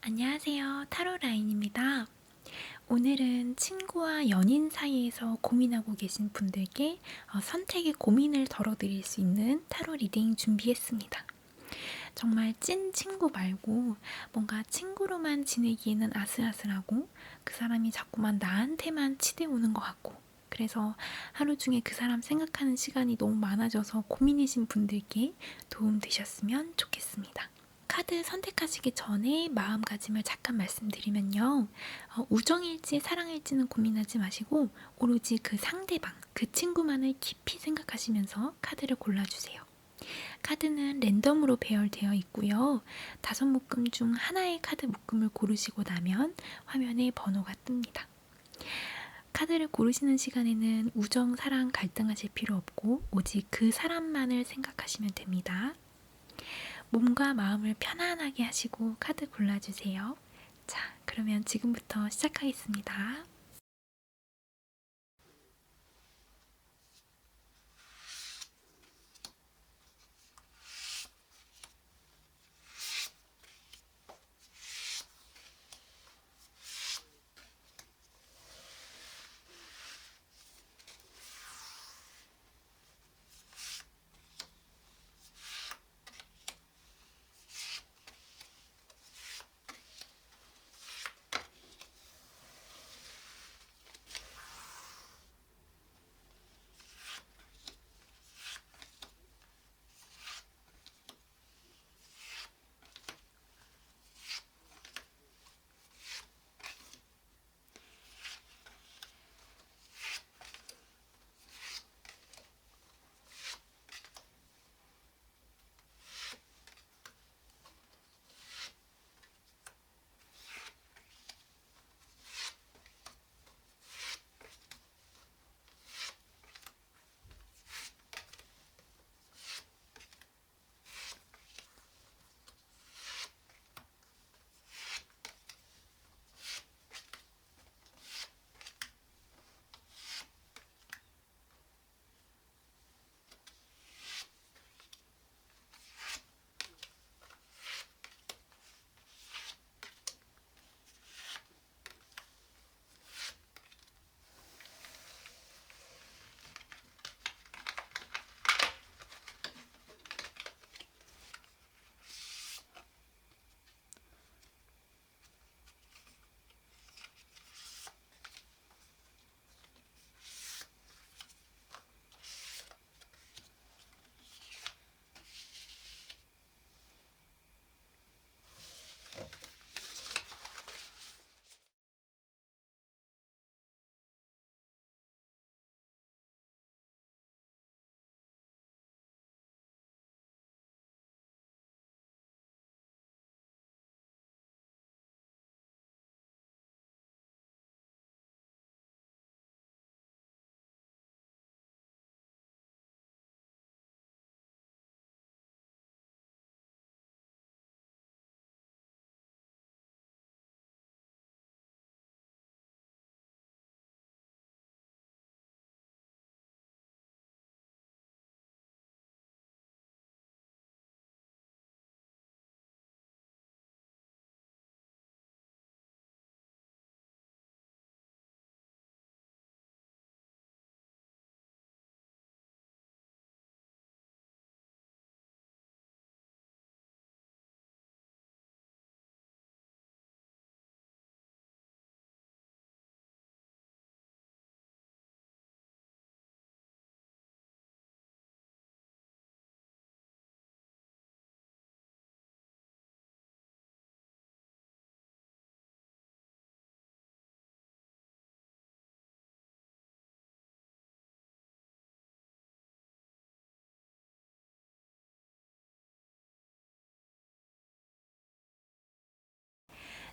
안녕하세요. 타로라인입니다. 오늘은 친구와 연인 사이에서 고민하고 계신 분들께 선택의 고민을 덜어드릴 수 있는 타로 리딩 준비했습니다. 정말 찐 친구 말고 뭔가 친구로만 지내기에는 아슬아슬하고 그 사람이 자꾸만 나한테만 치대오는 것 같고 그래서 하루 중에 그 사람 생각하는 시간이 너무 많아져서 고민이신 분들께 도움 되셨으면 좋겠습니다. 카드 선택하시기 전에 마음가짐을 잠깐 말씀드리면요. 우정일지 사랑일지는 고민하지 마시고 오로지 그 상대방, 그 친구만을 깊이 생각하시면서 카드를 골라주세요. 카드는 랜덤으로 배열되어 있고요. 5묶음 중 하나의 카드 묶음을 고르시고 나면 화면에 번호가 뜹니다. 카드를 고르시는 시간에는 우정, 사랑, 갈등하실 필요 없고 오직 그 사람만을 생각하시면 됩니다. 몸과 마음을 편안하게 하시고 카드 골라주세요. 자, 그러면 지금부터 시작하겠습니다.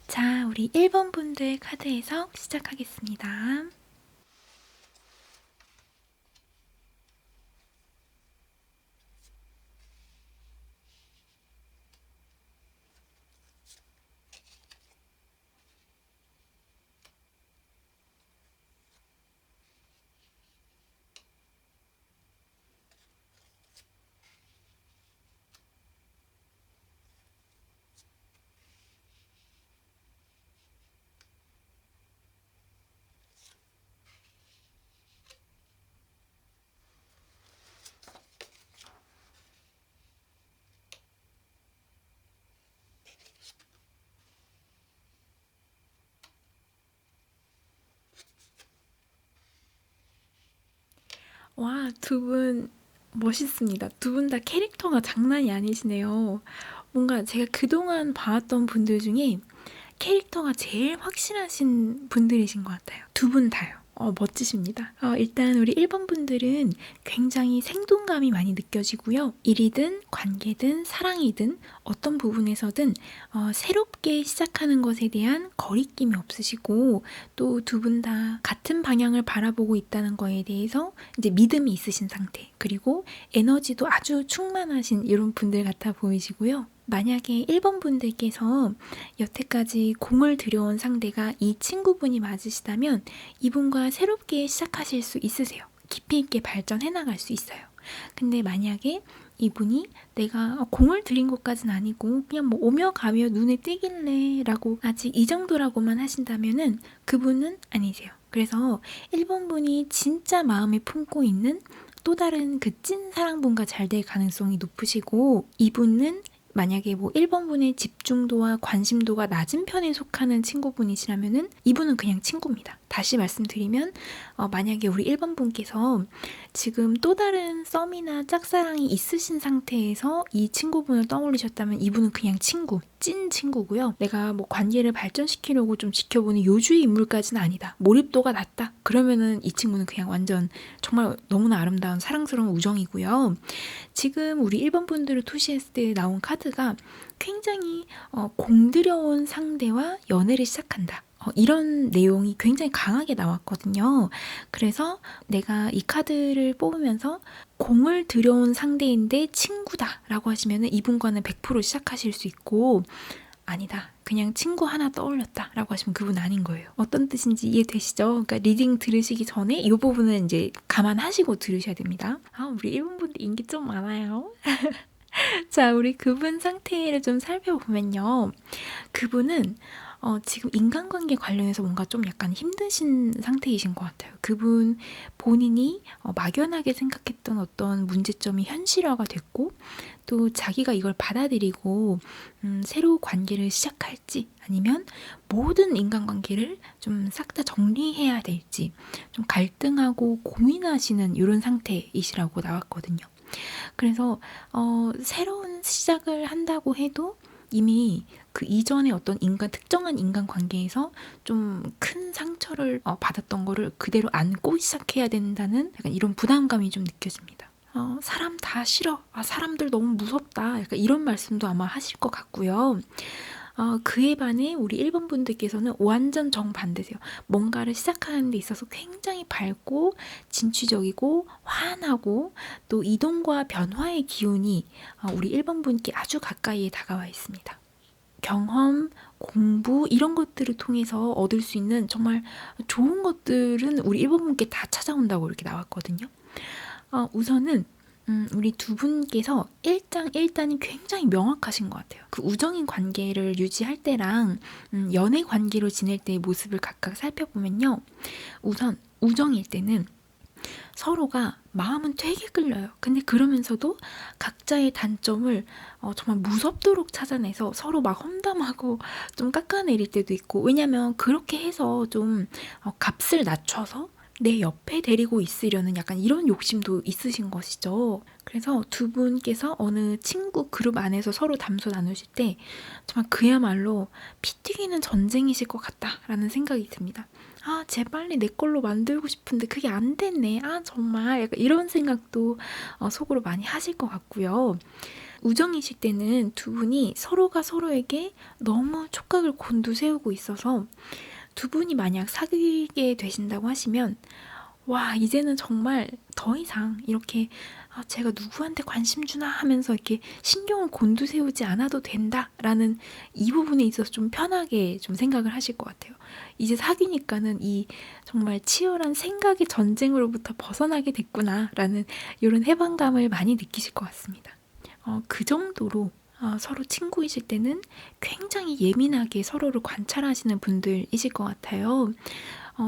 자, 우리 1번 분들 카드 해석 시작하겠습니다. 와, 두 분 멋있습니다. 두 분 다 캐릭터가 장난이 아니시네요. 뭔가 제가 그동안 봐왔던 분들 중에 캐릭터가 제일 확실하신 분들이신 것 같아요. 두 분 다요. 멋지십니다. 일단 우리 1번 분들은 굉장히 생동감이 많이 느껴지고요. 일이든 관계든 사랑이든 어떤 부분에서든 새롭게 시작하는 것에 대한 거리낌이 없으시고 또 두 분 다 같은 방향을 바라보고 있다는 거에 대해서 이제 믿음이 있으신 상태, 그리고 에너지도 아주 충만하신 이런 분들 같아 보이시고요. 만약에 1번 분들께서 여태까지 공을 들여온 상대가 이 친구분이 맞으시다면 이분과 새롭게 시작하실 수 있으세요. 깊이 있게 발전해 나갈 수 있어요. 근데 만약에 이분이 내가 공을 들인 것까진 아니고 그냥 뭐 오며 가며 눈에 띄길래 라고 아직 이 정도라고만 하신다면은 그분은 아니세요. 그래서 1번 분이 진짜 마음에 품고 있는 또 다른 그 찐 사랑분과 잘 될 가능성이 높으시고, 이분은 만약에 뭐 1번 분의 집중도와 관심도가 낮은 편에 속하는 친구분이시라면은 이분은 그냥 친구입니다. 다시 말씀드리면 만약에 우리 1번 분께서 지금 또 다른 썸이나 짝사랑이 있으신 상태에서 이 친구분을 떠올리셨다면 이분은 그냥 친구, 찐 친구고요. 내가 뭐 관계를 발전시키려고 좀 지켜보는 요주의 인물까지는 아니다. 몰입도가 낮다. 그러면은 이 친구는 그냥 완전 정말 너무나 아름다운 사랑스러운 우정이고요. 지금 우리 1번 분들을 토시했을 때 나온 카드가 굉장히 공들여온 상대와 연애를 시작한다. 이런 내용이 굉장히 강하게 나왔거든요. 그래서 내가 이 카드를 뽑으면서 공을 들여온 상대인데 친구다 라고 하시면 이분과는 100% 시작하실 수 있고, 아니다, 그냥 친구 하나 떠올렸다 라고 하시면 그분 아닌 거예요. 어떤 뜻인지 이해되시죠? 그러니까 리딩 들으시기 전에 이 부분은 이제 감안하시고 들으셔야 됩니다. 우리 1번 분들 인기 좀 많아요. 자, 우리 그분 상태를 좀 살펴보면요. 그분은 지금 인간관계 관련해서 뭔가 좀 약간 힘드신 상태이신 것 같아요. 그분 본인이 막연하게 생각했던 어떤 문제점이 현실화가 됐고, 또 자기가 이걸 받아들이고 새로 관계를 시작할지 아니면 모든 인간관계를 좀 싹 다 정리해야 될지 좀 갈등하고 고민하시는 이런 상태이시라고 나왔거든요. 그래서 새로운 시작을 한다고 해도 이미 그 이전에 어떤 특정한 인간 관계에서 좀 큰 상처를 받았던 거를 그대로 안고 시작해야 된다는 약간 이런 부담감이 좀 느껴집니다. 사람 다 싫어. 사람들 너무 무섭다. 약간 이런 말씀도 아마 하실 것 같고요. 그에 반해 우리 1번 분들께서는 완전 정반대세요. 뭔가를 시작하는 데 있어서 굉장히 밝고 진취적이고 환하고 또 이동과 변화의 기운이 우리 1번 분께 아주 가까이에 다가와 있습니다. 경험, 공부 이런 것들을 통해서 얻을 수 있는 정말 좋은 것들은 우리 1번 분께 다 찾아온다고 이렇게 나왔거든요. 우선은 우리 두 분께서 일단이 굉장히 명확하신 것 같아요. 그 우정인 관계를 유지할 때랑 연애 관계로 지낼 때의 모습을 각각 살펴보면요. 우선 우정일 때는 서로가 마음은 되게 끌려요. 근데 그러면서도 각자의 단점을 정말 무섭도록 찾아내서 서로 막 험담하고 좀 깎아내릴 때도 있고, 왜냐면 그렇게 해서 좀 값을 낮춰서 내 옆에 데리고 있으려는 약간 이런 욕심도 있으신 것이죠. 그래서 두 분께서 어느 친구 그룹 안에서 서로 담소 나누실 때 정말 그야말로 피 튀기는 전쟁이실 것 같다라는 생각이 듭니다. 재빨리 내 걸로 만들고 싶은데 그게 안 됐네. 정말 약간 이런 생각도 속으로 많이 하실 것 같고요. 우정이실 때는 두 분이 서로가 서로에게 너무 촉각을 곤두세우고 있어서 두 분이 만약 사귀게 되신다고 하시면 와, 이제는 정말 더 이상 이렇게 제가 누구한테 관심 주나 하면서 이렇게 신경을 곤두세우지 않아도 된다라는 이 부분에 있어서 좀 편하게 좀 생각을 하실 것 같아요. 이제 사귀니까는 이 정말 치열한 생각의 전쟁으로부터 벗어나게 됐구나라는 이런 해방감을 많이 느끼실 것 같습니다. 그 정도로 서로 친구이실 때는 굉장히 예민하게 서로를 관찰하시는 분들이실 것 같아요.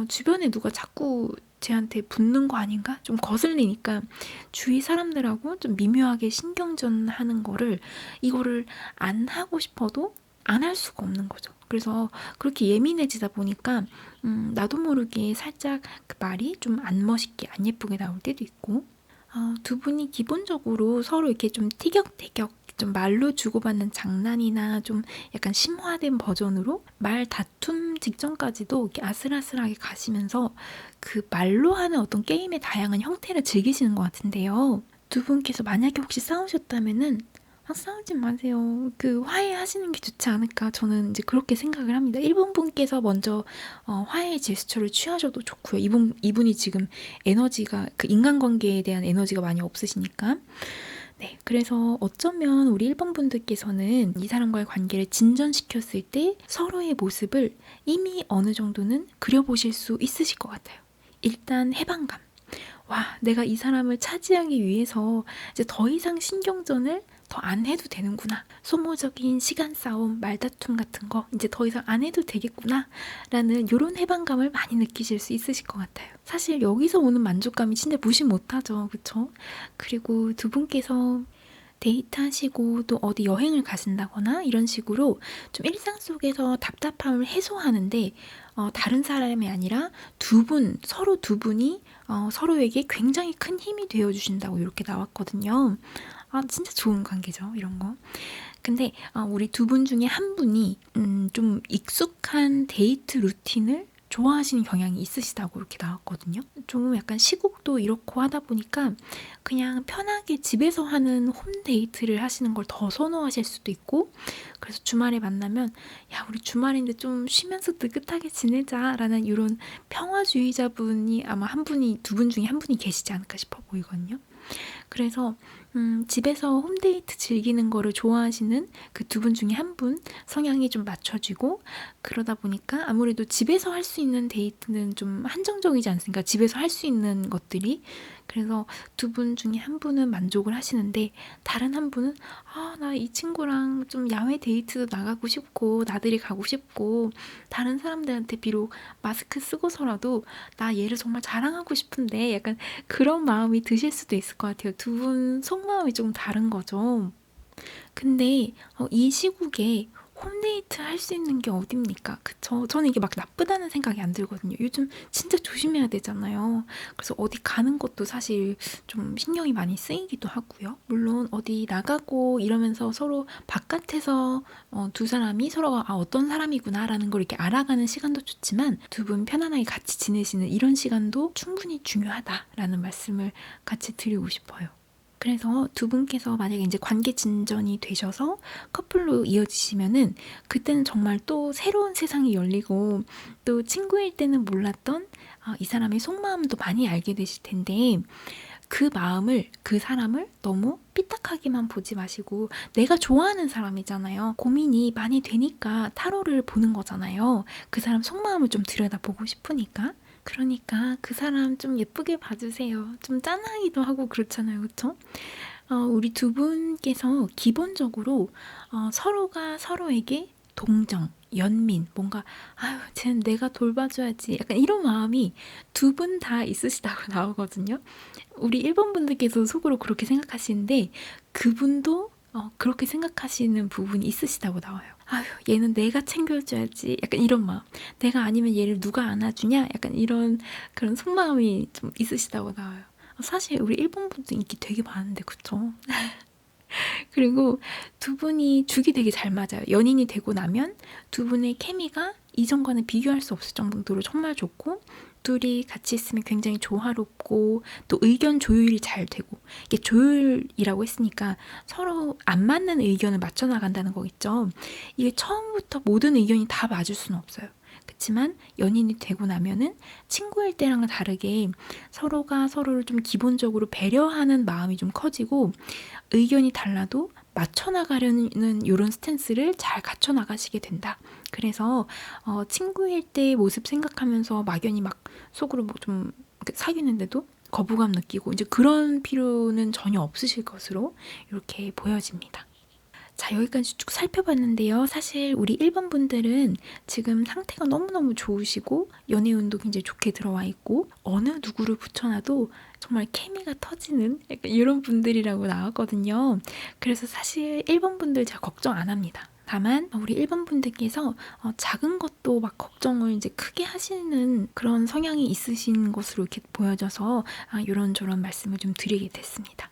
주변에 누가 자꾸 쟤한테 붙는 거 아닌가? 좀 거슬리니까 주위 사람들하고 좀 미묘하게 신경전하는 이거를 안 하고 싶어도 안 할 수가 없는 거죠. 그래서 그렇게 예민해지다 보니까 나도 모르게 살짝 그 말이 좀 안 멋있게 안 예쁘게 나올 때도 있고 두 분이 기본적으로 서로 이렇게 좀 티격태격 좀 말로 주고받는 장난이나 좀 약간 심화된 버전으로 말 다툼 직전까지도 이렇게 아슬아슬하게 가시면서 그 말로 하는 어떤 게임의 다양한 형태를 즐기시는 것 같은데요. 두 분께서 만약에 혹시 싸우셨다면은 싸우지 마세요. 그 화해하시는 게 좋지 않을까 저는 이제 그렇게 생각을 합니다. 일본 분께서 먼저 화해 제스처를 취하셔도 좋고요. 이분이 지금 에너지가 그 인간관계에 대한 에너지가 많이 없으시니까. 네, 그래서 어쩌면 우리 일본 분들께서는 이 사람과의 관계를 진전시켰을 때 서로의 모습을 이미 어느 정도는 그려보실 수 있으실 것 같아요. 일단 해방감. 와, 내가 이 사람을 차지하기 위해서 이제 더 이상 신경전을 더 안 해도 되는구나. 소모적인 시간 싸움, 말다툼 같은 거 이제 더 이상 안 해도 되겠구나 라는 이런 해방감을 많이 느끼실 수 있으실 것 같아요. 사실 여기서 오는 만족감이 진짜 무시 못하죠. 그쵸? 그리고 두 분께서 데이트하시고 또 어디 여행을 가신다거나 이런 식으로 좀 일상 속에서 답답함을 해소하는데 다른 사람이 아니라 서로 두 분이 서로에게 굉장히 큰 힘이 되어주신다고 이렇게 나왔거든요. 진짜 좋은 관계죠, 이런 거. 근데 우리 두 분 중에 한 분이 좀 익숙한 데이트 루틴을 좋아하시는 경향이 있으시다고 이렇게 나왔거든요. 좀 약간 시국도 이렇고 하다 보니까 그냥 편하게 집에서 하는 홈데이트를 하시는 걸 더 선호하실 수도 있고, 그래서 주말에 만나면 야, 우리 주말인데 좀 쉬면서 느긋하게 지내자라는 이런 평화주의자분이 아마 두 분 중에 한 분이 계시지 않을까 싶어 보이거든요. 그래서 집에서 홈데이트 즐기는 거를 좋아하시는 그 두 분 중에 한 분 성향이 좀 맞춰지고, 그러다 보니까 아무래도 집에서 할 수 있는 데이트는 좀 한정적이지 않습니까? 집에서 할 수 있는 것들이. 그래서 두 분 중에 한 분은 만족을 하시는데 다른 한 분은 나 이 친구랑 좀 야외 데이트도 나가고 싶고 나들이 가고 싶고 다른 사람들한테 비록 마스크 쓰고서라도 나 얘를 정말 자랑하고 싶은데 약간 그런 마음이 드실 수도 있을 것 같아요. 두 분 속마음이 좀 다른 거죠. 근데 이 시국에 홈데이트 할 수 있는 게 어딥니까? 그쵸? 저는 이게 막 나쁘다는 생각이 안 들거든요. 요즘 진짜 조심해야 되잖아요. 그래서 어디 가는 것도 사실 좀 신경이 많이 쓰이기도 하고요. 물론 어디 나가고 이러면서 서로 바깥에서 두 사람이 서로가 어떤 사람이구나라는 걸 이렇게 알아가는 시간도 좋지만 두 분 편안하게 같이 지내시는 이런 시간도 충분히 중요하다라는 말씀을 같이 드리고 싶어요. 그래서 두 분께서 만약에 이제 관계 진전이 되셔서 커플로 이어지시면은 그때는 정말 또 새로운 세상이 열리고 또 친구일 때는 몰랐던 이 사람의 속마음도 많이 알게 되실 텐데 그 사람을 너무 삐딱하게만 보지 마시고 내가 좋아하는 사람이잖아요. 고민이 많이 되니까 타로를 보는 거잖아요. 그 사람 속마음을 좀 들여다보고 싶으니까. 그러니까 그 사람 좀 예쁘게 봐주세요. 좀 짠하기도 하고 그렇잖아요. 그쵸? 우리 두 분께서 기본적으로 서로가 서로에게 동정, 연민, 뭔가 쟤는 내가 돌봐줘야지 약간 이런 마음이 두 분 다 있으시다고 나오거든요. 우리 일본 분들께서 속으로 그렇게 생각하시는데 그분도 그렇게 생각하시는 부분이 있으시다고 나와요. 얘는 내가 챙겨줘야지. 약간 이런 마음. 내가 아니면 얘를 누가 안아주냐? 약간 이런 그런 속마음이 좀 있으시다고 나와요. 사실 우리 일본 분들 인기 되게 많은데, 그쵸? 그리고 두 분이 죽이 되게 잘 맞아요. 연인이 되고 나면 두 분의 케미가 이전과는 비교할 수 없을 정도로 정말 좋고 둘이 같이 있으면 굉장히 조화롭고 또 의견 조율이 잘 되고 이게 조율이라고 했으니까 서로 안 맞는 의견을 맞춰 나간다는 거겠죠. 이게 처음부터 모든 의견이 다 맞을 수는 없어요. 그렇지만 연인이 되고 나면은 친구일 때랑은 다르게 서로가 서로를 좀 기본적으로 배려하는 마음이 좀 커지고 의견이 달라도 맞춰 나가려는 이런 스탠스를 잘 갖춰 나가시게 된다. 그래서 친구일 때 모습 생각하면서 막연히 막 속으로 뭐 좀 사귀는데도 거부감 느끼고 이제 그런 필요는 전혀 없으실 것으로 이렇게 보여집니다. 자, 여기까지 쭉 살펴봤는데요. 사실 우리 1번 분들은 지금 상태가 너무너무 좋으시고 연애운도 굉장히 좋게 들어와 있고 어느 누구를 붙여놔도 정말 케미가 터지는 약간 이런 분들이라고 나왔거든요. 그래서 사실 1번 분들 제가 걱정 안 합니다. 다만 우리 1번 분들께서 작은 것도 막 걱정을 이제 크게 하시는 그런 성향이 있으신 것으로 이렇게 보여져서 이런저런 말씀을 좀 드리게 됐습니다.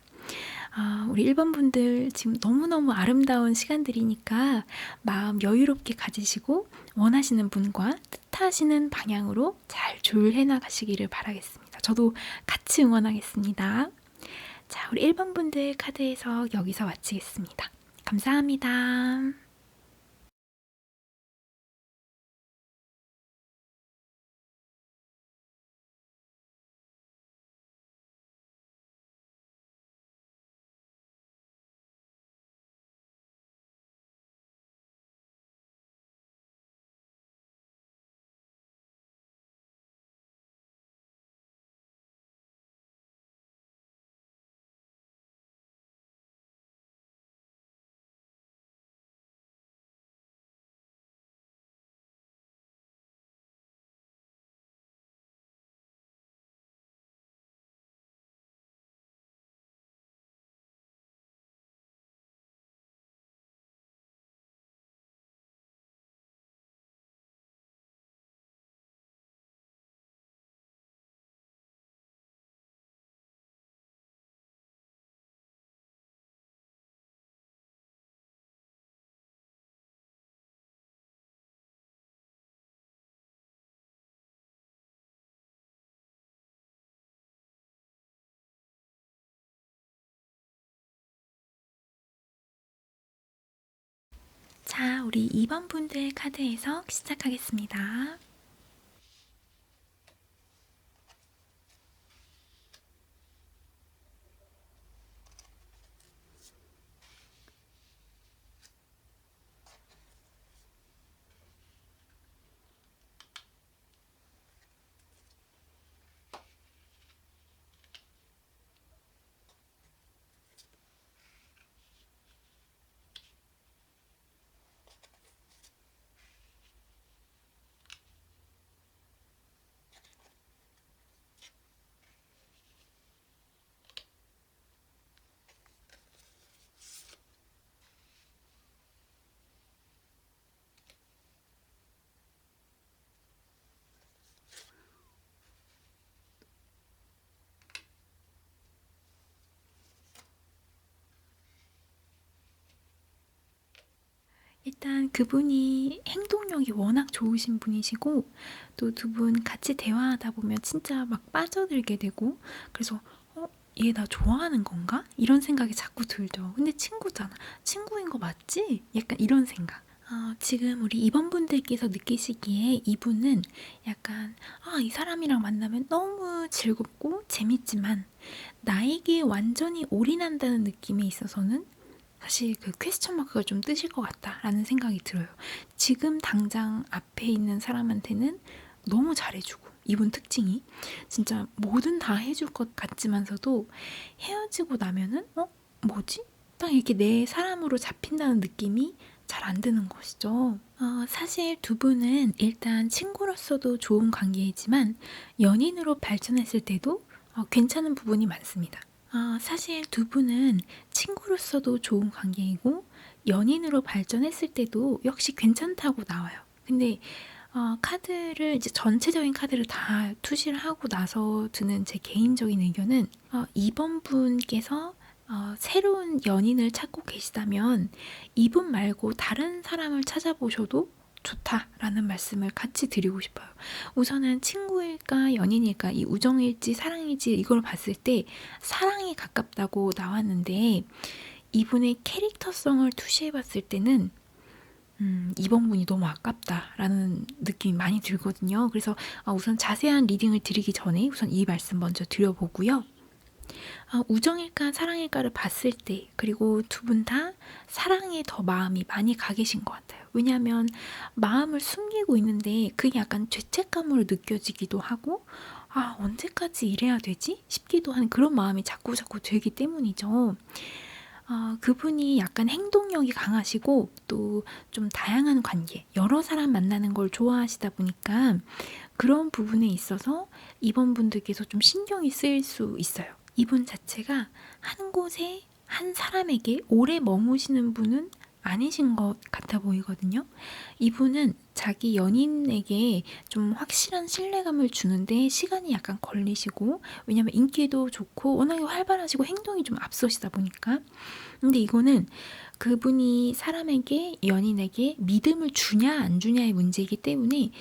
우리 1번 분들 지금 너무너무 아름다운 시간들이니까 마음 여유롭게 가지시고 원하시는 분과 뜻하시는 방향으로 잘 조율해 나가시기를 바라겠습니다. 저도 같이 응원하겠습니다. 자, 우리 1번 분들 카드 해석 여기서 마치겠습니다. 감사합니다. 자, 우리 2번 분들 카드 해석 시작하겠습니다. 일단 그분이 행동력이 워낙 좋으신 분이시고 또 두 분 같이 대화하다 보면 진짜 막 빠져들게 되고 그래서 얘 나 좋아하는 건가? 이런 생각이 자꾸 들죠. 근데 친구잖아. 친구인 거 맞지? 약간 이런 생각. 지금 우리 2번 분들께서 느끼시기에 이분은 약간 이 사람이랑 만나면 너무 즐겁고 재밌지만 나에게 완전히 올인한다는 느낌에 있어서는 사실 그 퀘스천 마크가 좀 뜨실 것 같다라는 생각이 들어요. 지금 당장 앞에 있는 사람한테는 너무 잘해주고 이분 특징이 진짜 뭐든 다 해줄 것 같지만서도 헤어지고 나면은 뭐지? 딱 이렇게 내 사람으로 잡힌다는 느낌이 잘 안 드는 것이죠. 사실 두 분은 일단 친구로서도 좋은 관계이지만 연인으로 발전했을 때도 괜찮은 부분이 많습니다. 사실 두 분은 친구로서도 좋은 관계이고 연인으로 발전했을 때도 역시 괜찮다고 나와요. 근데 카드를 이제 전체적인 카드를 다 투시를 하고 나서 드는 제 개인적인 의견은 2번 분께서 새로운 연인을 찾고 계시다면 이분 말고 다른 사람을 찾아보셔도 좋다라는 말씀을 같이 드리고 싶어요. 우선은 친구일까 연인일까 이 우정일지 사랑일지 이걸 봤을 때 사랑에 가깝다고 나왔는데 이분의 캐릭터성을 투시해 봤을 때는 2번 분이 너무 아깝다라는 느낌이 많이 들거든요. 그래서 우선 자세한 리딩을 드리기 전에 우선 이 말씀 먼저 드려보고요. 우정일까 사랑일까를 봤을 때 그리고 두 분 다 사랑에 더 마음이 많이 가 계신 것 같아요. 왜냐하면 마음을 숨기고 있는데 그게 약간 죄책감으로 느껴지기도 하고 언제까지 이래야 되지? 싶기도 한 그런 마음이 자꾸 들기 때문이죠. 그분이 약간 행동력이 강하시고 또 좀 다양한 관계, 여러 사람 만나는 걸 좋아하시다 보니까 그런 부분에 있어서 이번 분들께서 좀 신경이 쓰일 수 있어요. 이분 자체가 한 곳에 한 사람에게 오래 머무시는 분은 아니신 것 같아 보이거든요. 이분은 자기 연인에게 좀 확실한 신뢰감을 주는데 시간이 약간 걸리시고, 왜냐면 인기도 좋고 워낙에 활발하시고 행동이 좀 앞서시다 보니까. 근데 이거는 그분이 사람에게, 연인에게 믿음을 주냐 안 주냐의 문제이기 때문에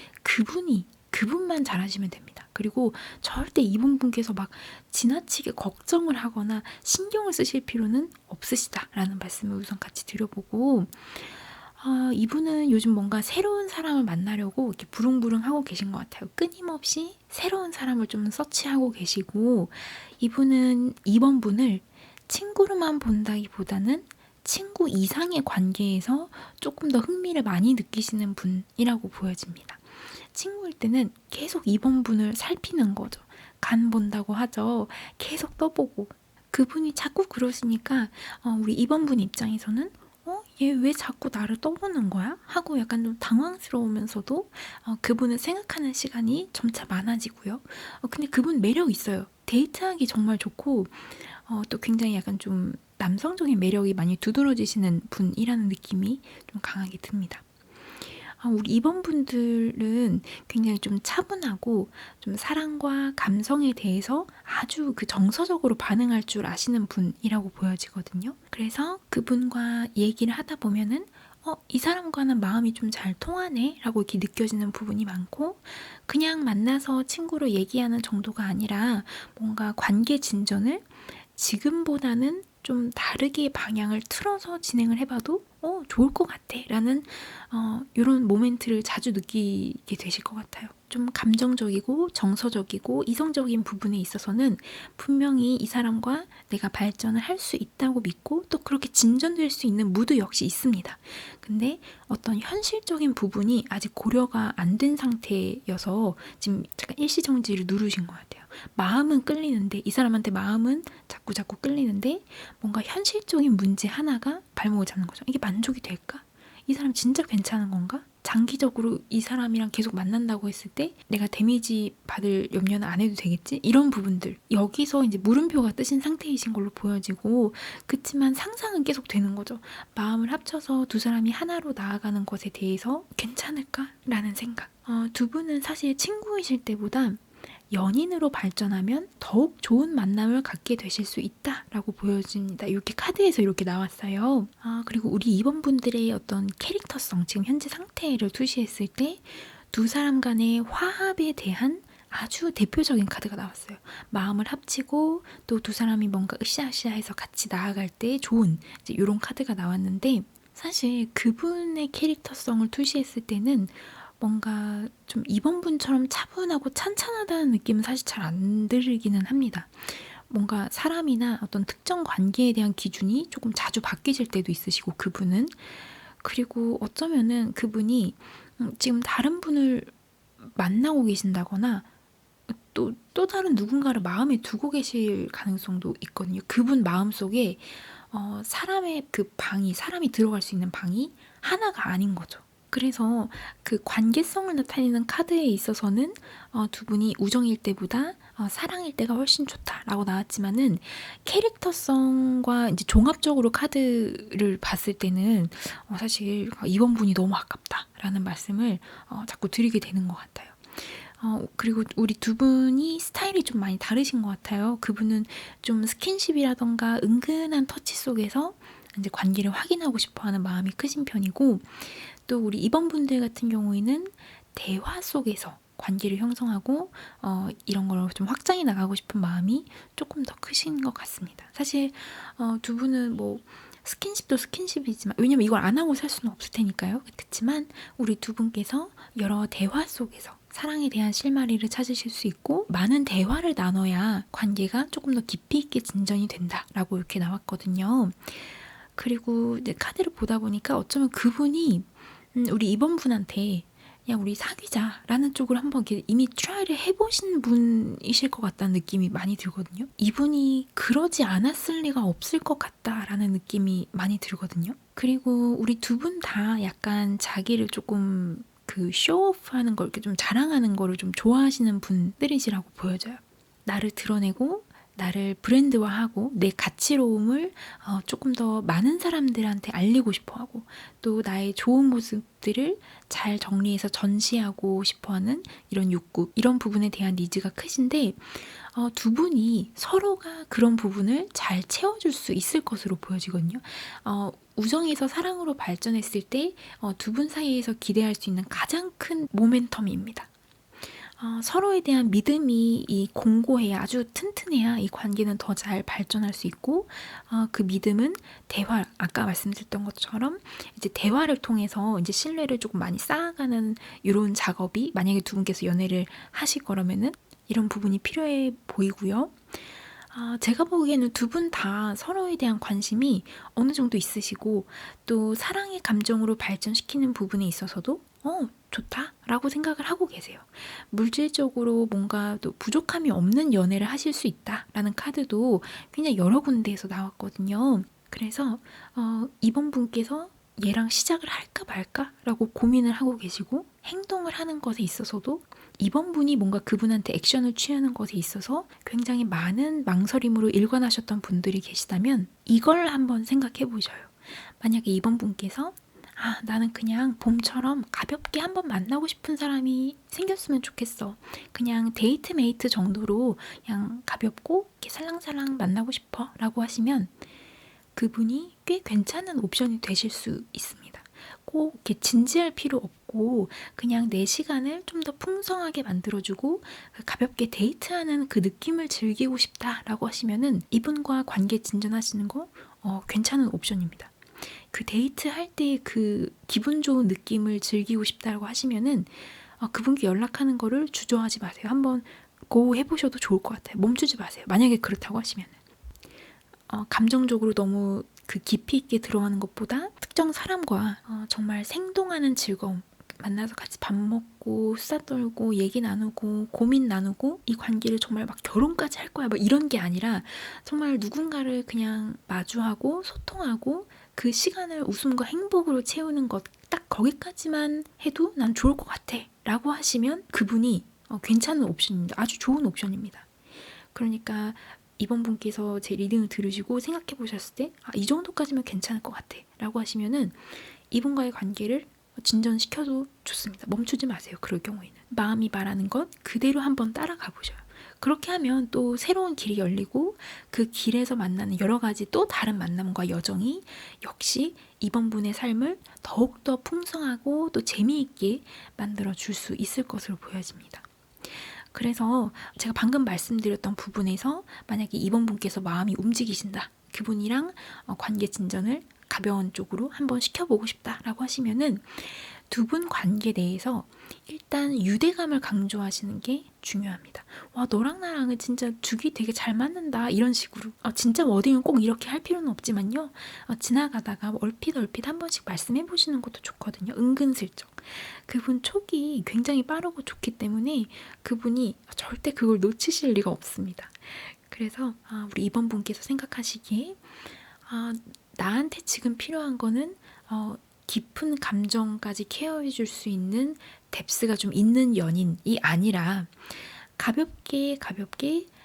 그분만 잘하시면 됩니다. 그리고 절대 이분께서 막 지나치게 걱정을 하거나 신경을 쓰실 필요는 없으시다라는 말씀을 우선 같이 드려보고, 이분은 요즘 뭔가 새로운 사람을 만나려고 이렇게 부릉부릉 하고 계신 것 같아요. 끊임없이 새로운 사람을 좀 서치하고 계시고, 이분은 이번 분을 친구로만 본다기보다는 친구 이상의 관계에서 조금 더 흥미를 많이 느끼시는 분이라고 보여집니다. 친구일 때는 계속 이번 분을 살피는 거죠. 간 본다고 하죠. 계속 떠보고. 그분이 자꾸 그러시니까 우리 이번 분 입장에서는 얘 왜 자꾸 나를 떠보는 거야? 하고 약간 좀 당황스러우면서도 그분을 생각하는 시간이 점차 많아지고요. 근데 그분 매력 있어요. 데이트하기 정말 좋고 또 굉장히 약간 좀 남성적인 매력이 많이 두드러지시는 분이라는 느낌이 좀 강하게 듭니다. 우리 이번 분들은 굉장히 좀 차분하고 좀 사랑과 감성에 대해서 아주 그 정서적으로 반응할 줄 아시는 분이라고 보여지거든요. 그래서 그분과 얘기를 하다 보면은 이 사람과는 마음이 좀 잘 통하네 라고 이렇게 느껴지는 부분이 많고, 그냥 만나서 친구로 얘기하는 정도가 아니라 뭔가 관계 진전을 지금보다는 좀 다르게 방향을 틀어서 진행을 해봐도 좋을 것 같아 라는 이런 모멘트를 자주 느끼게 되실 것 같아요. 좀 감정적이고 정서적이고 이성적인 부분에 있어서는 분명히 이 사람과 내가 발전을 할 수 있다고 믿고 또 그렇게 진전될 수 있는 무드 역시 있습니다. 근데 어떤 현실적인 부분이 아직 고려가 안 된 상태여서 지금 잠깐 일시정지를 누르신 것 같아요. 마음은 끌리는데, 이 사람한테 마음은 자꾸 끌리는데 뭔가 현실적인 문제 하나가 발목을 잡는 거죠. 이게 만족이 될까? 이 사람 진짜 괜찮은 건가? 장기적으로 이 사람이랑 계속 만난다고 했을 때 내가 데미지 받을 염려는 안 해도 되겠지? 이런 부분들. 여기서 이제 물음표가 뜨신 상태이신 걸로 보여지고, 그치만 상상은 계속 되는 거죠. 마음을 합쳐서 두 사람이 하나로 나아가는 것에 대해서 괜찮을까? 라는 생각. 두 분은 사실 친구이실 때보다 연인으로 발전하면 더욱 좋은 만남을 갖게 되실 수 있다라고 보여집니다. 이렇게 카드에서 이렇게 나왔어요. 그리고 우리 2번 분들의 어떤 캐릭터성, 지금 현재 상태를 투시했을 때 두 사람 간의 화합에 대한 아주 대표적인 카드가 나왔어요. 마음을 합치고 또 두 사람이 뭔가 으쌰으쌰해서 같이 나아갈 때 좋은 이제 이런 카드가 나왔는데, 사실 그분의 캐릭터성을 투시했을 때는 뭔가 좀 이번 분처럼 차분하고 찬찬하다는 느낌은 사실 잘 안 들기는 합니다. 뭔가 사람이나 어떤 특정 관계에 대한 기준이 조금 자주 바뀌실 때도 있으시고, 그분은. 그리고 어쩌면은 그분이 지금 다른 분을 만나고 계신다거나 또 다른 누군가를 마음에 두고 계실 가능성도 있거든요. 그분 마음속에 사람의 그 방이, 사람이 들어갈 수 있는 방이 하나가 아닌 거죠. 그래서 그 관계성을 나타내는 카드에 있어서는 두 분이 우정일 때보다 사랑일 때가 훨씬 좋다라고 나왔지만은, 캐릭터성과 이제 종합적으로 카드를 봤을 때는 사실 이번 분이 너무 아깝다라는 말씀을 자꾸 드리게 되는 것 같아요. 그리고 우리 두 분이 스타일이 좀 많이 다르신 것 같아요. 그분은 좀 스킨십이라던가 은근한 터치 속에서 이제 관계를 확인하고 싶어 하는 마음이 크신 편이고, 또 우리 2번 분들 같은 경우에는 대화 속에서 관계를 형성하고 이런 걸 좀 확장해 나가고 싶은 마음이 조금 더 크신 것 같습니다. 사실 두 분은 뭐 스킨십도 스킨십이지만, 왜냐면 이걸 안 하고 살 수는 없을 테니까요. 그렇지만 우리 두 분께서 여러 대화 속에서 사랑에 대한 실마리를 찾으실 수 있고, 많은 대화를 나눠야 관계가 조금 더 깊이 있게 진전이 된다라고 이렇게 나왔거든요. 그리고 이제 카드를 보다 보니까 어쩌면 그분이 우리 이번 분한테 야 우리 사귀자라는 쪽으로 한번 이렇게 이미 트라이를 해보신 분이실 것 같다는 느낌이 많이 들거든요. 이분이 그러지 않았을 리가 없을 것 같다라는 느낌이 많이 들거든요. 그리고 우리 두 분 다 약간 자기를 조금 그 쇼오프하는 걸, 이렇게 좀 자랑하는 거를 좀 좋아하시는 분들이시라고 보여져요. 나를 드러내고 나를 브랜드화하고 내 가치로움을 조금 더 많은 사람들한테 알리고 싶어하고 또 나의 좋은 모습들을 잘 정리해서 전시하고 싶어하는 이런 욕구, 이런 부분에 대한 니즈가 크신데 두 분이 서로가 그런 부분을 잘 채워줄 수 있을 것으로 보여지거든요. 우정에서 사랑으로 발전했을 때 두 분 사이에서 기대할 수 있는 가장 큰 모멘텀입니다. 서로에 대한 믿음이 공고해야, 아주 튼튼해야 이 관계는 더 잘 발전할 수 있고, 그 믿음은 대화, 아까 말씀드렸던 것처럼 이제 대화를 통해서 이제 신뢰를 조금 많이 쌓아가는 이런 작업이, 만약에 두 분께서 연애를 하실 거라면은 이런 부분이 필요해 보이고요. 제가 보기에는 두 분 다 서로에 대한 관심이 어느 정도 있으시고 또 사랑의 감정으로 발전시키는 부분에 있어서도 좋다라고 생각을 하고 계세요. 물질적으로 뭔가 또 부족함이 없는 연애를 하실 수 있다라는 카드도 굉장히 여러 군데에서 나왔거든요. 그래서 이번 분께서 얘랑 시작을 할까 말까라고 고민을 하고 계시고 행동을 하는 것에 있어서도 이번 분이 뭔가 그분한테 액션을 취하는 것에 있어서 굉장히 많은 망설임으로 일관하셨던 분들이 계시다면 이걸 한번 생각해 보셔요. 만약에 이번 분께서 나는 그냥 봄처럼 가볍게 한번 만나고 싶은 사람이 생겼으면 좋겠어. 그냥 데이트 메이트 정도로 그냥 가볍고 이렇게 살랑살랑 만나고 싶어 라고 하시면 그분이 꽤 괜찮은 옵션이 되실 수 있습니다. 꼭 이렇게 진지할 필요 없고 그냥 내 시간을 좀 더 풍성하게 만들어주고 가볍게 데이트하는 그 느낌을 즐기고 싶다라고 하시면은 이분과 관계 진전하시는 거 괜찮은 옵션입니다. 그 데이트할 때 그 기분 좋은 느낌을 즐기고 싶다고 하시면은 그분께 연락하는 거를 주저하지 마세요. 한번 고 해보셔도 좋을 것 같아요. 멈추지 마세요. 만약에 그렇다고 하시면은 감정적으로 너무 그 깊이 있게 들어가는 것보다 특정 사람과 정말 생동하는 즐거움, 만나서 같이 밥 먹고 수다 떨고 얘기 나누고 고민 나누고 이 관계를 정말 막 결혼까지 할 거야 막 이런 게 아니라 정말 누군가를 그냥 마주하고 소통하고 그 시간을 웃음과 행복으로 채우는 것, 딱 거기까지만 해도 난 좋을 것 같아 라고 하시면 그분이 괜찮은 옵션입니다. 아주 좋은 옵션입니다. 그러니까 이번 분께서 제 리딩을 들으시고 생각해 보셨을 때 이 정도까지면 괜찮을 것 같아 라고 하시면은 이분과의 관계를 진전시켜도 좋습니다. 멈추지 마세요. 그럴 경우에는 마음이 말하는 것 그대로 한번 따라가 보셔요. 그렇게 하면 또 새로운 길이 열리고 그 길에서 만나는 여러 가지 또 다른 만남과 여정이 역시 이번 분의 삶을 더욱더 풍성하고 또 재미있게 만들어 줄 수 있을 것으로 보여집니다. 그래서 제가 방금 말씀드렸던 부분에서 만약에 이번 분께서 마음이 움직이신다. 그분이랑 관계 진전을 가벼운 쪽으로 한번 시켜보고 싶다라고 하시면은 두 분 관계 내에서 일단 유대감을 강조하시는 게 중요합니다. 와, 너랑 나랑은 진짜 죽이 되게 잘 맞는다. 이런 식으로. 진짜 워딩은 꼭 이렇게 할 필요는 없지만요. 지나가다가 얼핏 한 번씩 말씀해 보시는 것도 좋거든요. 은근슬쩍. 그분 촉이 굉장히 빠르고 좋기 때문에 그분이 절대 그걸 놓치실 리가 없습니다. 그래서 우리 이번 분께서 생각하시기에 나한테 지금 필요한 거는 깊은 감정까지 케어해 줄 수 있는 뎁스가 좀 있는 연인이 아니라 가볍게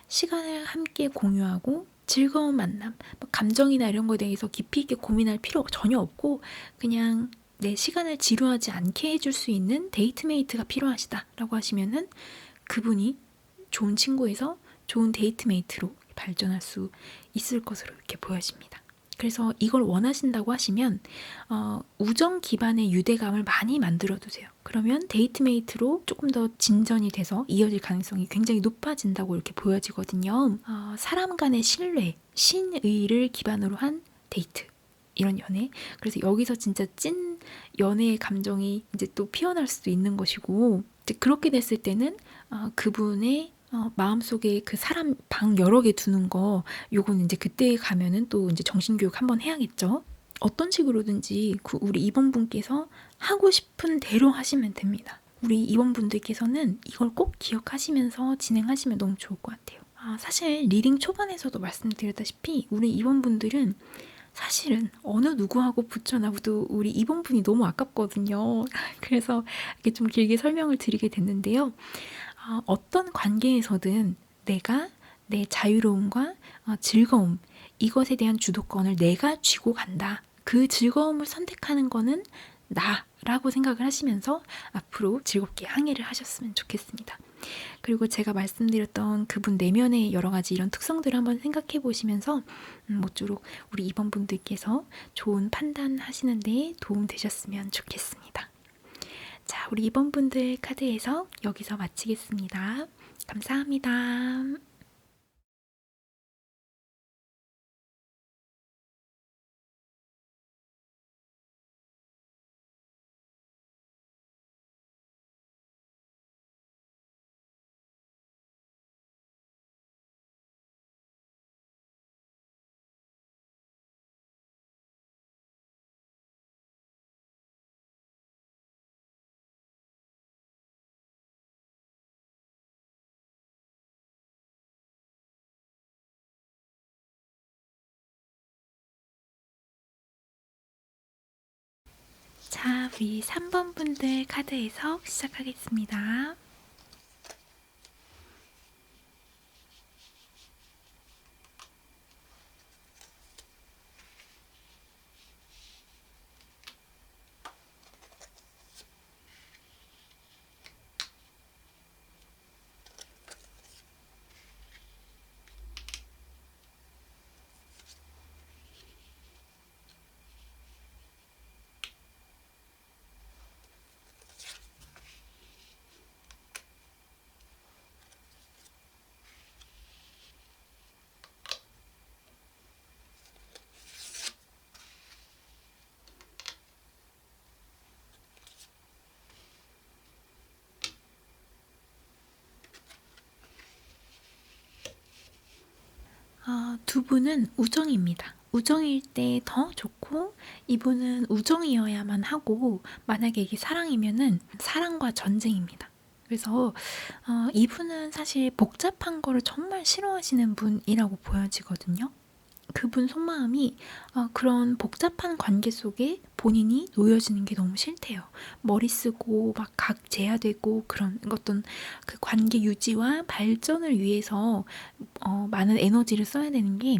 시간을 함께 공유하고 즐거운 만남, 감정이나 이런 거에 대해서 깊이 있게 고민할 필요가 전혀 없고 그냥 내 시간을 지루하지 않게 해줄 수 있는 데이트메이트가 필요하시다라고 하시면은 그분이 좋은 친구에서 좋은 데이트메이트로 발전할 수 있을 것으로 이렇게 보여집니다. 그래서 이걸 원하신다고 하시면 우정 기반의 유대감을 많이 만들어 두세요. 그러면 데이트메이트로 조금 더 진전이 돼서 이어질 가능성이 굉장히 높아진다고 이렇게 보여지거든요. 사람 간의 신뢰, 신의를 기반으로 한 데이트, 이런 연애. 그래서 여기서 진짜 찐 연애의 감정이 이제 또 피어날 수도 있는 것이고, 이제 그렇게 됐을 때는 그분의 마음속에 그 사람 방 여러 개 두는 거, 요건 이제 그때 가면은 또 이제 정신교육 한번 해야겠죠. 어떤 식으로든지 우리 입원분께서 하고 싶은 대로 하시면 됩니다. 우리 입원분들께서는 이걸 꼭 기억하시면서 진행하시면 너무 좋을 것 같아요. 사실 리딩 초반에서도 말씀드렸다시피 우리 입원분들은 사실은 어느 누구하고 붙여놔도 우리 입원분이 너무 아깝거든요. 그래서 이렇게 좀 길게 설명을 드리게 됐는데요. 어떤 관계에서든 내가 내 자유로움과 즐거움, 이것에 대한 주도권을 내가 쥐고 간다. 그 즐거움을 선택하는 거는 나라고 생각을 하시면서 앞으로 즐겁게 항해를 하셨으면 좋겠습니다. 그리고 제가 말씀드렸던 그분 내면의 여러 가지 이런 특성들을 한번 생각해 보시면서 모쪼록 우리 2번 분들께서 좋은 판단하시는 데 도움 되셨으면 좋겠습니다. 자, 우리 2번 분들 카드 해석 여기서 마치겠습니다. 감사합니다. 자, 우리 3번 분들 카드 해석 시작하겠습니다. 두 분은 우정입니다. 우정일 때 더 좋고 이분은 우정이어야만 하고 만약에 이게 사랑이면은 사랑과 전쟁입니다. 그래서 이분은 사실 복잡한 거를 정말 싫어하시는 분이라고 보여지거든요. 그분 속마음이 그런 복잡한 관계 속에 본인이 놓여지는 게 너무 싫대요. 머리 쓰고 막 각재야 되고 그런 어떤 그 관계 유지와 발전을 위해서 많은 에너지를 써야 되는 게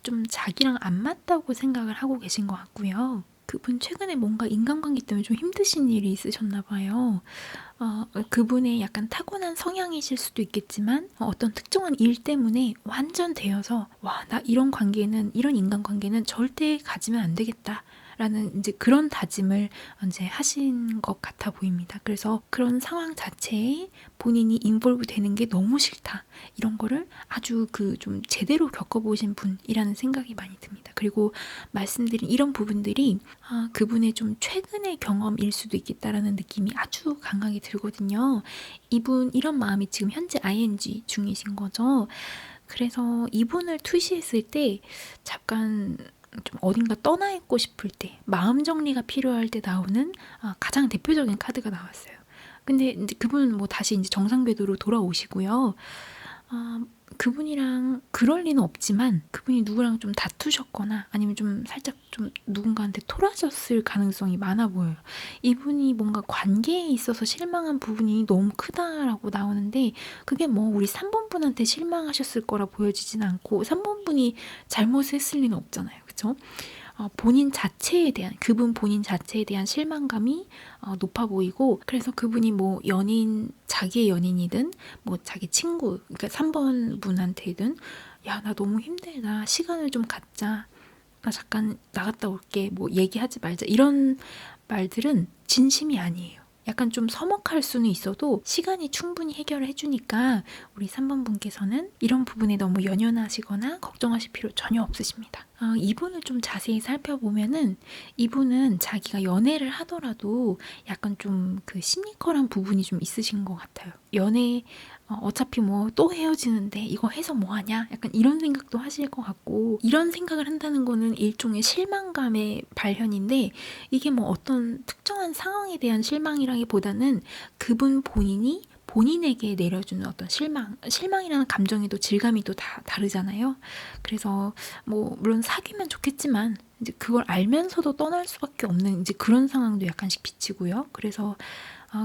좀 자기랑 안 맞다고 생각을 하고 계신 것 같고요. 그분 최근에 뭔가 인간관계 때문에 좀 힘드신 일이 있으셨나 봐요. 그분의 약간 타고난 성향이실 수도 있겠지만 어떤 특정한 일 때문에 완전 되어서 와, 나 이런 관계는 이런 인간관계는 절대 가지면 안 되겠다. 라는 이제 그런 다짐을 이제 하신 것 같아 보입니다. 그래서 그런 상황 자체에 본인이 인볼브 되는 게 너무 싫다. 이런 거를 아주 그 좀 제대로 겪어보신 분이라는 생각이 많이 듭니다. 그리고 말씀드린 이런 부분들이 그분의 좀 최근의 경험일 수도 있겠다라는 느낌이 아주 강하게 들거든요. 이분 이런 마음이 지금 현재 ing 중이신 거죠. 그래서 이분을 투시했을 때 잠깐 좀 어딘가 떠나 있고 싶을 때, 마음 정리가 필요할 때 나오는 가장 대표적인 카드가 나왔어요. 근데 이제 그분은 뭐 다시 이제 정상 궤도로 돌아오시고요. 그분이랑 그럴 리는 없지만 그분이 누구랑 좀 다투셨거나 아니면 좀 살짝 좀 누군가한테 토라졌을 가능성이 많아 보여요. 이분이 뭔가 관계에 있어서 실망한 부분이 너무 크다라고 나오는데 그게 뭐 우리 3번 분한테 실망하셨을 거라 보여지진 않고 3번 분이 잘못을 했을 리는 없잖아요. 그쵸? 본인 자체에 대한 그분 본인 자체에 대한 실망감이 높아 보이고 그래서 그분이 뭐 연인 자기의 연인이든 뭐 자기 친구 그러니까 3번 분한테든 야, 나 너무 힘들다. 시간을 좀 갖자. 나 잠깐 나갔다 올게. 뭐 얘기하지 말자. 이런 말들은 진심이 아니에요. 약간 좀 서먹할 수는 있어도 시간이 충분히 해결을 해주니까 우리 3번 분께서는 이런 부분에 너무 연연하시거나 걱정하실 필요 전혀 없으십니다. 이분을 좀 자세히 살펴보면은 이분은 자기가 연애를 하더라도 약간 좀 그 시니컬한 부분이 좀 있으신 것 같아요. 연애 어차피 뭐 또 헤어지는데 이거 해서 뭐 하냐? 약간 이런 생각도 하실 것 같고 이런 생각을 한다는 거는 일종의 실망감의 발현인데 이게 뭐 어떤 특정한 상황에 대한 실망이라기보다는 그분 본인이 본인에게 내려주는 어떤 실망이라는 감정이 또 질감이 또 다 다르잖아요. 그래서 뭐 물론 사귀면 좋겠지만 이제 그걸 알면서도 떠날 수밖에 없는 이제 그런 상황도 약간씩 비치고요. 그래서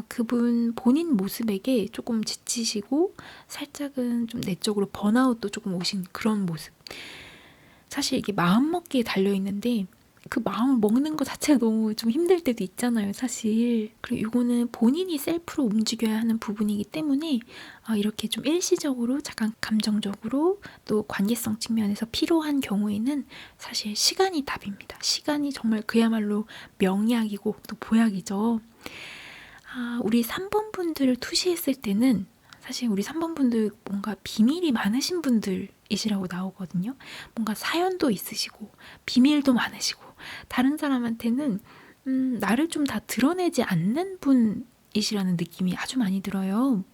그분 본인 모습에게 조금 지치시고 살짝은 좀 내적으로 번아웃도 조금 오신 그런 모습. 사실 이게 마음먹기에 달려있는데 그 마음을 먹는 것 자체가 너무 좀 힘들 때도 있잖아요, 사실. 그리고 이거는 본인이 셀프로 움직여야 하는 부분이기 때문에 이렇게 좀 일시적으로 잠깐 감정적으로 또 관계성 측면에서 필요한 경우에는 사실 시간이 답입니다. 시간이 정말 그야말로 명약이고 또 보약이죠. 우리 3번 분들을 투시했을 때는 사실 우리 3번 분들 뭔가 비밀이 많으신 분들이시라고 나오거든요. 뭔가 사연도 있으시고 비밀도 많으시고 다른 사람한테는 나를 좀 다 드러내지 않는 분이시라는 느낌이 아주 많이 들어요.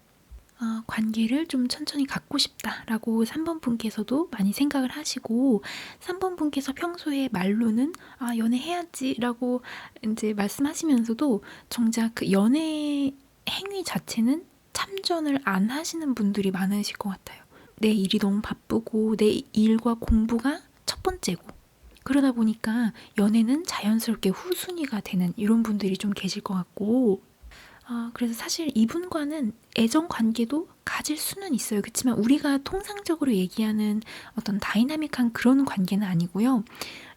관계를 좀 천천히 갖고 싶다라고 3번 분께서도 많이 생각을 하시고 3번 분께서 평소에 말로는 연애해야지라고 이제 말씀하시면서도 정작 그 연애 행위 자체는 참전을 안 하시는 분들이 많으실 것 같아요. 내 일이 너무 바쁘고 내 일과 공부가 첫 번째고 그러다 보니까 연애는 자연스럽게 후순위가 되는 이런 분들이 좀 계실 것 같고 그래서 사실 이분과는 애정 관계도 가질 수는 있어요. 그렇지만 우리가 통상적으로 얘기하는 어떤 다이나믹한 그런 관계는 아니고요.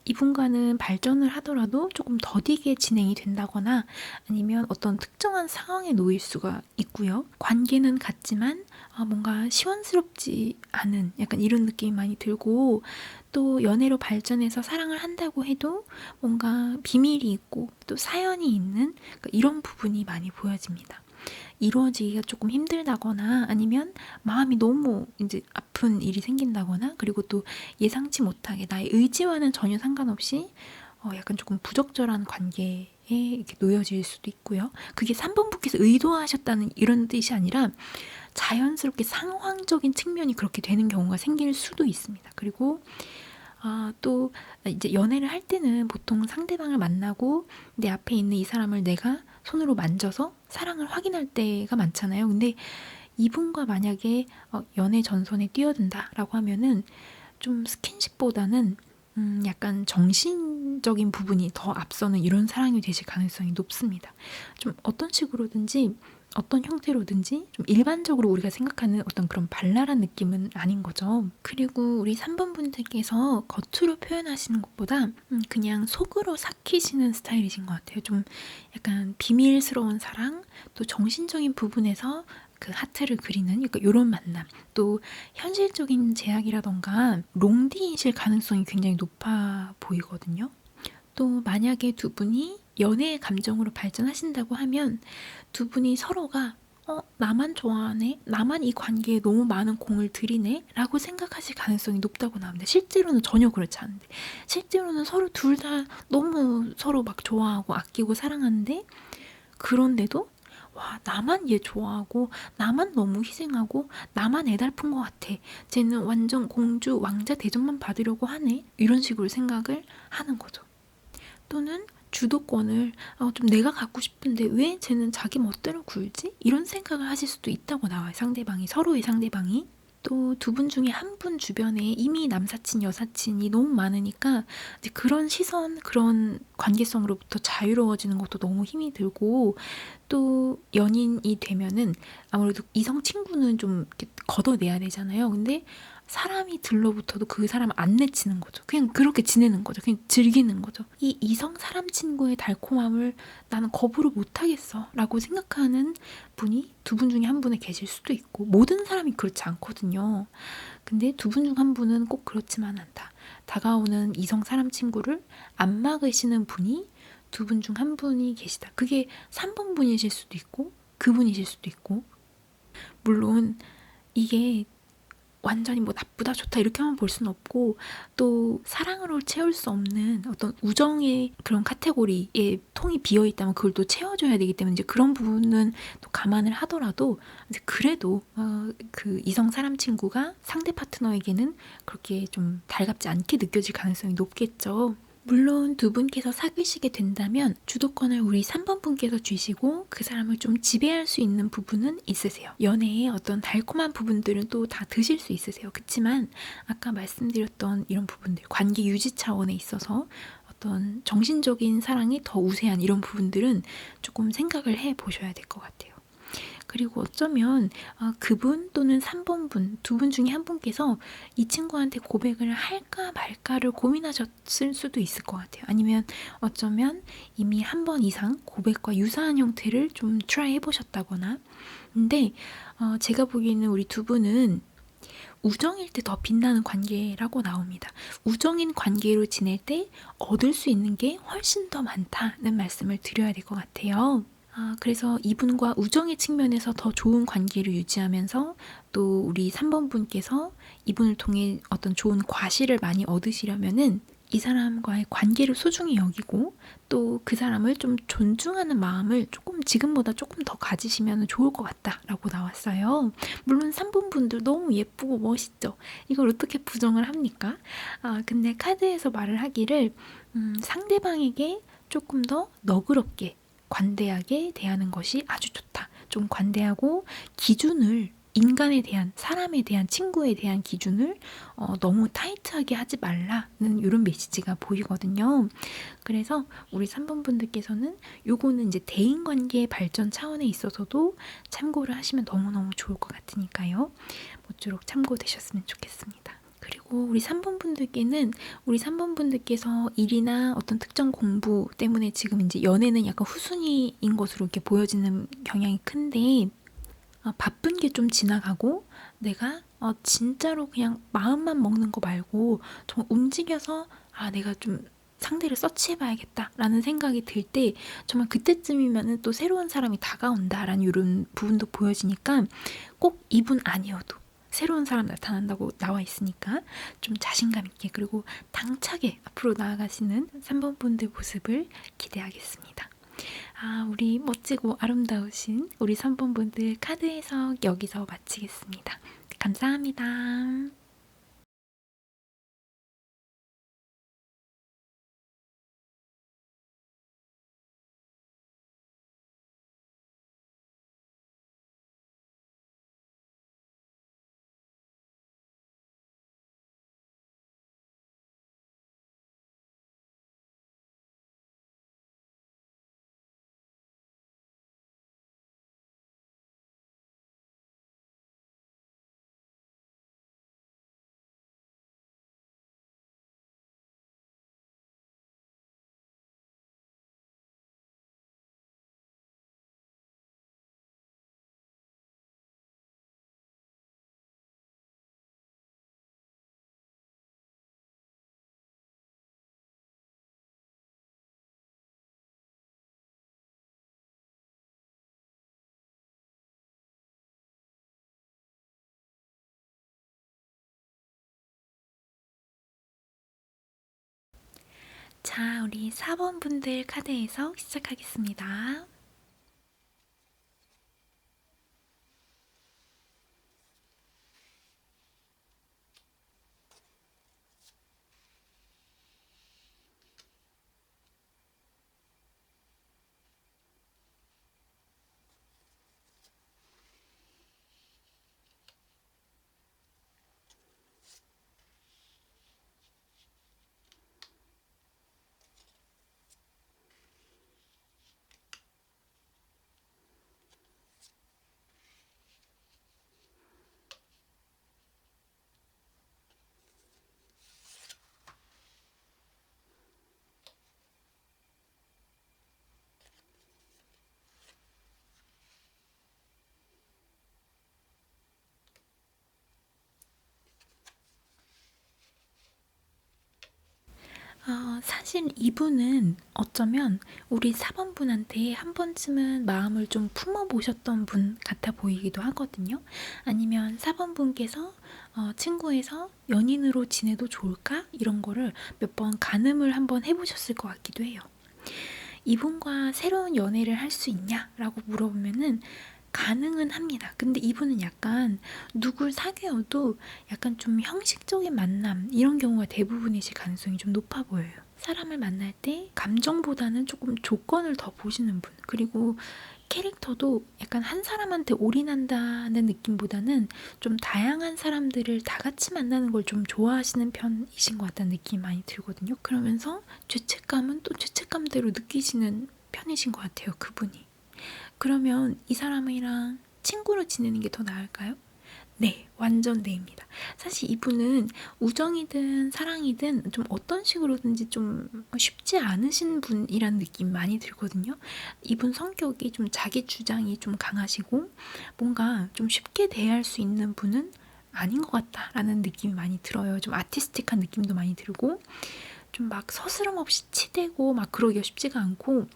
이분과는 발전을 하더라도 조금 더디게 진행이 된다거나 아니면 어떤 특정한 상황에 놓일 수가 있고요. 관계는 같지만 뭔가 시원스럽지 않은 약간 이런 느낌이 많이 들고 또 연애로 발전해서 사랑을 한다고 해도 뭔가 비밀이 있고 또 사연이 있는 이런 부분이 많이 보여집니다. 이루어지기가 조금 힘들다거나 아니면 마음이 너무 이제 아픈 일이 생긴다거나 그리고 또 예상치 못하게 나의 의지와는 전혀 상관없이 약간 조금 부적절한 관계에 이렇게 놓여질 수도 있고요. 그게 3번 분께서 의도하셨다는 이런 뜻이 아니라 자연스럽게 상황적인 측면이 그렇게 되는 경우가 생길 수도 있습니다. 그리고 또 이제 연애를 할 때는 보통 상대방을 만나고 내 앞에 있는 이 사람을 내가 손으로 만져서 사랑을 확인할 때가 많잖아요. 근데 이분과 만약에 연애 전선에 뛰어든다라고 하면은 좀 스킨십보다는 약간 정신적인 부분이 더 앞서는 이런 사랑이 되실 가능성이 높습니다. 좀 어떤 식으로든지 어떤 형태로든지 좀 일반적으로 우리가 생각하는 어떤 그런 발랄한 느낌은 아닌 거죠. 그리고 우리 3번 분들께서 겉으로 표현하시는 것보다 그냥 속으로 삭히시는 스타일이신 것 같아요. 좀 약간 비밀스러운 사랑, 또 정신적인 부분에서 그 하트를 그리는 이런 만남, 또 현실적인 제약이라던가 롱디이실 가능성이 굉장히 높아 보이거든요. 또 만약에 두 분이 연애의 감정으로 발전하신다고 하면 두 분이 서로가 나만 좋아하네? 나만 이 관계에 너무 많은 공을 들이네? 라고 생각하실 가능성이 높다고 나옵니다. 실제로는 전혀 그렇지 않은데 실제로는 서로 둘 다 너무 서로 막 좋아하고 아끼고 사랑하는데 그런데도 나만 얘 좋아하고 나만 너무 희생하고 나만 애달픈 것 같아. 쟤는 완전 공주 왕자 대접만 받으려고 하네. 이런 식으로 생각을 하는 거죠. 또는 주도권을 좀 내가 갖고 싶은데 왜 쟤는 자기 멋대로 굴지? 이런 생각을 하실 수도 있다고 나와요. 서로의 상대방이. 또 두 분 중에 한 분 주변에 이미 남사친, 여사친이 너무 많으니까 이제 그런 시선, 그런 관계성으로부터 자유로워지는 것도 너무 힘이 들고 또 연인이 되면은 아무래도 이성 친구는 좀 이렇게 걷어내야 되잖아요. 근데 사람이 들러붙어도 그 사람 안 내치는 거죠. 그냥 그렇게 지내는 거죠. 그냥 즐기는 거죠. 이 이성 사람 친구의 달콤함을 나는 거부를 못하겠어 라고 생각하는 분이 두 분 중에 한 분에 계실 수도 있고 모든 사람이 그렇지 않거든요. 근데 두 분 중 한 분은 꼭 그렇지만 않다. 다가오는 이성 사람 친구를 안 막으시는 분이 두 분 중 한 분이 계시다. 그게 3번 분이실 수도 있고 그분이실 수도 있고 물론 이게 완전히 뭐 나쁘다 좋다 이렇게만 볼 수는 없고 또 사랑으로 채울 수 없는 어떤 우정의 그런 카테고리에 통이 비어 있다면 그걸 또 채워줘야 되기 때문에 이제 그런 부분은 또 감안을 하더라도 이제 그래도 그 이성 사람 친구가 상대 파트너에게는 그렇게 좀 달갑지 않게 느껴질 가능성이 높겠죠. 물론 두 분께서 사귀시게 된다면 주도권을 우리 3번 분께서 주시고 그 사람을 좀 지배할 수 있는 부분은 있으세요. 연애의 어떤 달콤한 부분들은 또 다 드실 수 있으세요. 그렇지만 아까 말씀드렸던 이런 부분들, 관계 유지 차원에 있어서 어떤 정신적인 사랑이 더 우세한 이런 부분들은 조금 생각을 해 보셔야 될 것 같아요. 그리고 어쩌면 그분 또는 3번 분, 두 분 중에 한 분께서 이 친구한테 고백을 할까 말까를 고민하셨을 수도 있을 것 같아요. 아니면 어쩌면 이미 한 번 이상 고백과 유사한 형태를 좀 트라이 해보셨다거나. 근데 제가 보기에는 우리 두 분은 우정일 때 더 빛나는 관계라고 나옵니다. 우정인 관계로 지낼 때 얻을 수 있는 게 훨씬 더 많다는 말씀을 드려야 될 것 같아요. 그래서 이분과 우정의 측면에서 더 좋은 관계를 유지하면서 또 우리 3번 분께서 이분을 통해 어떤 좋은 과실을 많이 얻으시려면은 이 사람과의 관계를 소중히 여기고 또 그 사람을 좀 존중하는 마음을 지금보다 조금 더 가지시면 좋을 것 같다라고 나왔어요. 물론 3번 분들 너무 예쁘고 멋있죠. 이걸 어떻게 부정을 합니까? 근데 카드에서 말을 하기를 상대방에게 조금 더 너그럽게 관대하게 대하는 것이 아주 좋다. 좀 관대하고 기준을 인간에 대한, 사람에 대한, 친구에 대한 기준을 너무 타이트하게 하지 말라는 이런 메시지가 보이거든요. 그래서 우리 3번 분들께서는 요거는 이제 대인관계 발전 차원에 있어서도 참고를 하시면 너무너무 좋을 것 같으니까요. 모쪼록 참고되셨으면 좋겠습니다. 그리고 우리 3번 분들께는 우리 3번 분들께서 일이나 어떤 특정 공부 때문에 지금 이제 연애는 약간 후순위인 것으로 이렇게 보여지는 경향이 큰데 바쁜 게 좀 지나가고 내가 진짜로 그냥 마음만 먹는 거 말고 정말 움직여서 내가 좀 상대를 서치해봐야겠다라는 생각이 들 때 정말 그때쯤이면은 또 새로운 사람이 다가온다라는 이런 부분도 보여지니까 꼭 이분 아니어도 새로운 사람 나타난다고 나와 있으니까 좀 자신감 있게 그리고 당차게 앞으로 나아가시는 3번 분들 모습을 기대하겠습니다. 우리 멋지고 아름다우신 우리 3번 분들 카드 해석 여기서 마치겠습니다. 감사합니다. 자, 우리 4번 분들 카드 해석 시작하겠습니다. 사실 이분은 어쩌면 우리 4번 분한테 한 번쯤은 마음을 좀 품어보셨던 분 같아 보이기도 하거든요. 아니면 4번 분께서 친구에서 연인으로 지내도 좋을까? 이런 거를 몇 번 가늠을 한번 해보셨을 것 같기도 해요. 이분과 새로운 연애를 할 수 있냐? 라고 물어보면은 가능은 합니다. 근데 이분은 약간 누굴 사귀어도 약간 좀 형식적인 만남 이런 경우가 대부분이실 가능성이 좀 높아 보여요. 사람을 만날 때 감정보다는 조금 조건을 더 보시는 분. 그리고 캐릭터도 약간 한 사람한테 올인한다는 느낌보다는 좀 다양한 사람들을 다 같이 만나는 걸 좀 좋아하시는 편이신 것 같다는 느낌이 많이 들거든요. 그러면서 죄책감은 또 죄책감대로 느끼시는 편이신 것 같아요, 그분이. 그러면 이 사람이랑 친구로 지내는 게 더 나을까요? 네, 완전 네입니다. 사실 이분은 우정이든 사랑이든 좀 어떤 식으로든지 좀 쉽지 않으신 분이란 느낌 많이 들거든요. 이분 성격이 좀 자기 주장이 좀 강하시고 뭔가 좀 쉽게 대할 수 있는 분은 아닌 것 같다라는 느낌이 많이 들어요. 좀 아티스틱한 느낌도 많이 들고 좀 막 서스럼 없이 치대고 막 그러기가 쉽지가 않고,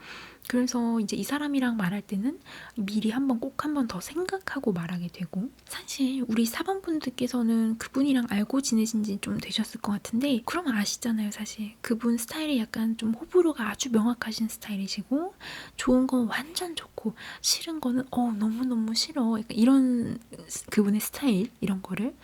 그래서 이제 이 사람이랑 말할 때는 미리 꼭 한 번 더 생각하고 말하게 되고, 사실 우리 사번분들께서는 그분이랑 알고 지내신 지 좀 되셨을 것 같은데 그럼 아시잖아요. 사실 그분 스타일이 약간 좀 호불호가 아주 명확하신 스타일이시고, 좋은 건 완전 좋고 싫은 거는 너무너무 싫어, 약간 이런 그분의 스타일, 이런 거를.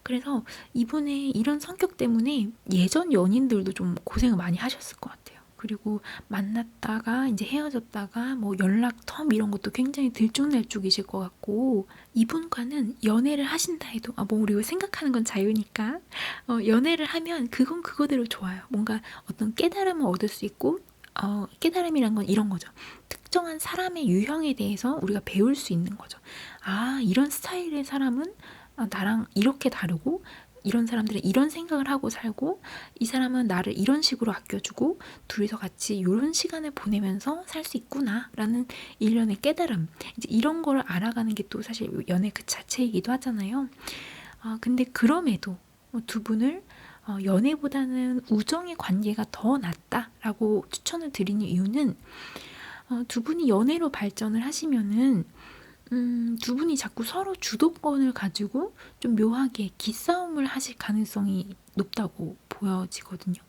그래서 이분의 이런 성격 때문에 예전 연인들도 좀 고생을 많이 하셨을 것 같아요. 그리고 만났다가 이제 헤어졌다가 뭐 연락 텀 이런 것도 굉장히 들쭉날쭉이실 것 같고, 이분과는 연애를 하신다 해도 뭐 우리 생각하는 건 자유니까 연애를 하면 그건 그거대로 좋아요. 뭔가 어떤 깨달음을 얻을 수 있고, 깨달음이란 건 이런 거죠. 특정한 사람의 유형에 대해서 우리가 배울 수 있는 거죠. 이런 스타일의 사람은 나랑 이렇게 다르고, 이런 사람들은 이런 생각을 하고 살고, 이 사람은 나를 이런 식으로 아껴주고, 둘이서 같이 이런 시간을 보내면서 살 수 있구나 라는 일련의 깨달음, 이제 이런 걸 알아가는 게 또 사실 연애 그 자체이기도 하잖아요. 근데 그럼에도 두 분을 연애보다는 우정의 관계가 더 낫다라고 추천을 드리는 이유는, 두 분이 연애로 발전을 하시면은 두 분이 자꾸 서로 주도권을 가지고 좀 묘하게 기싸움을 하실 가능성이 높다고 보여지거든요.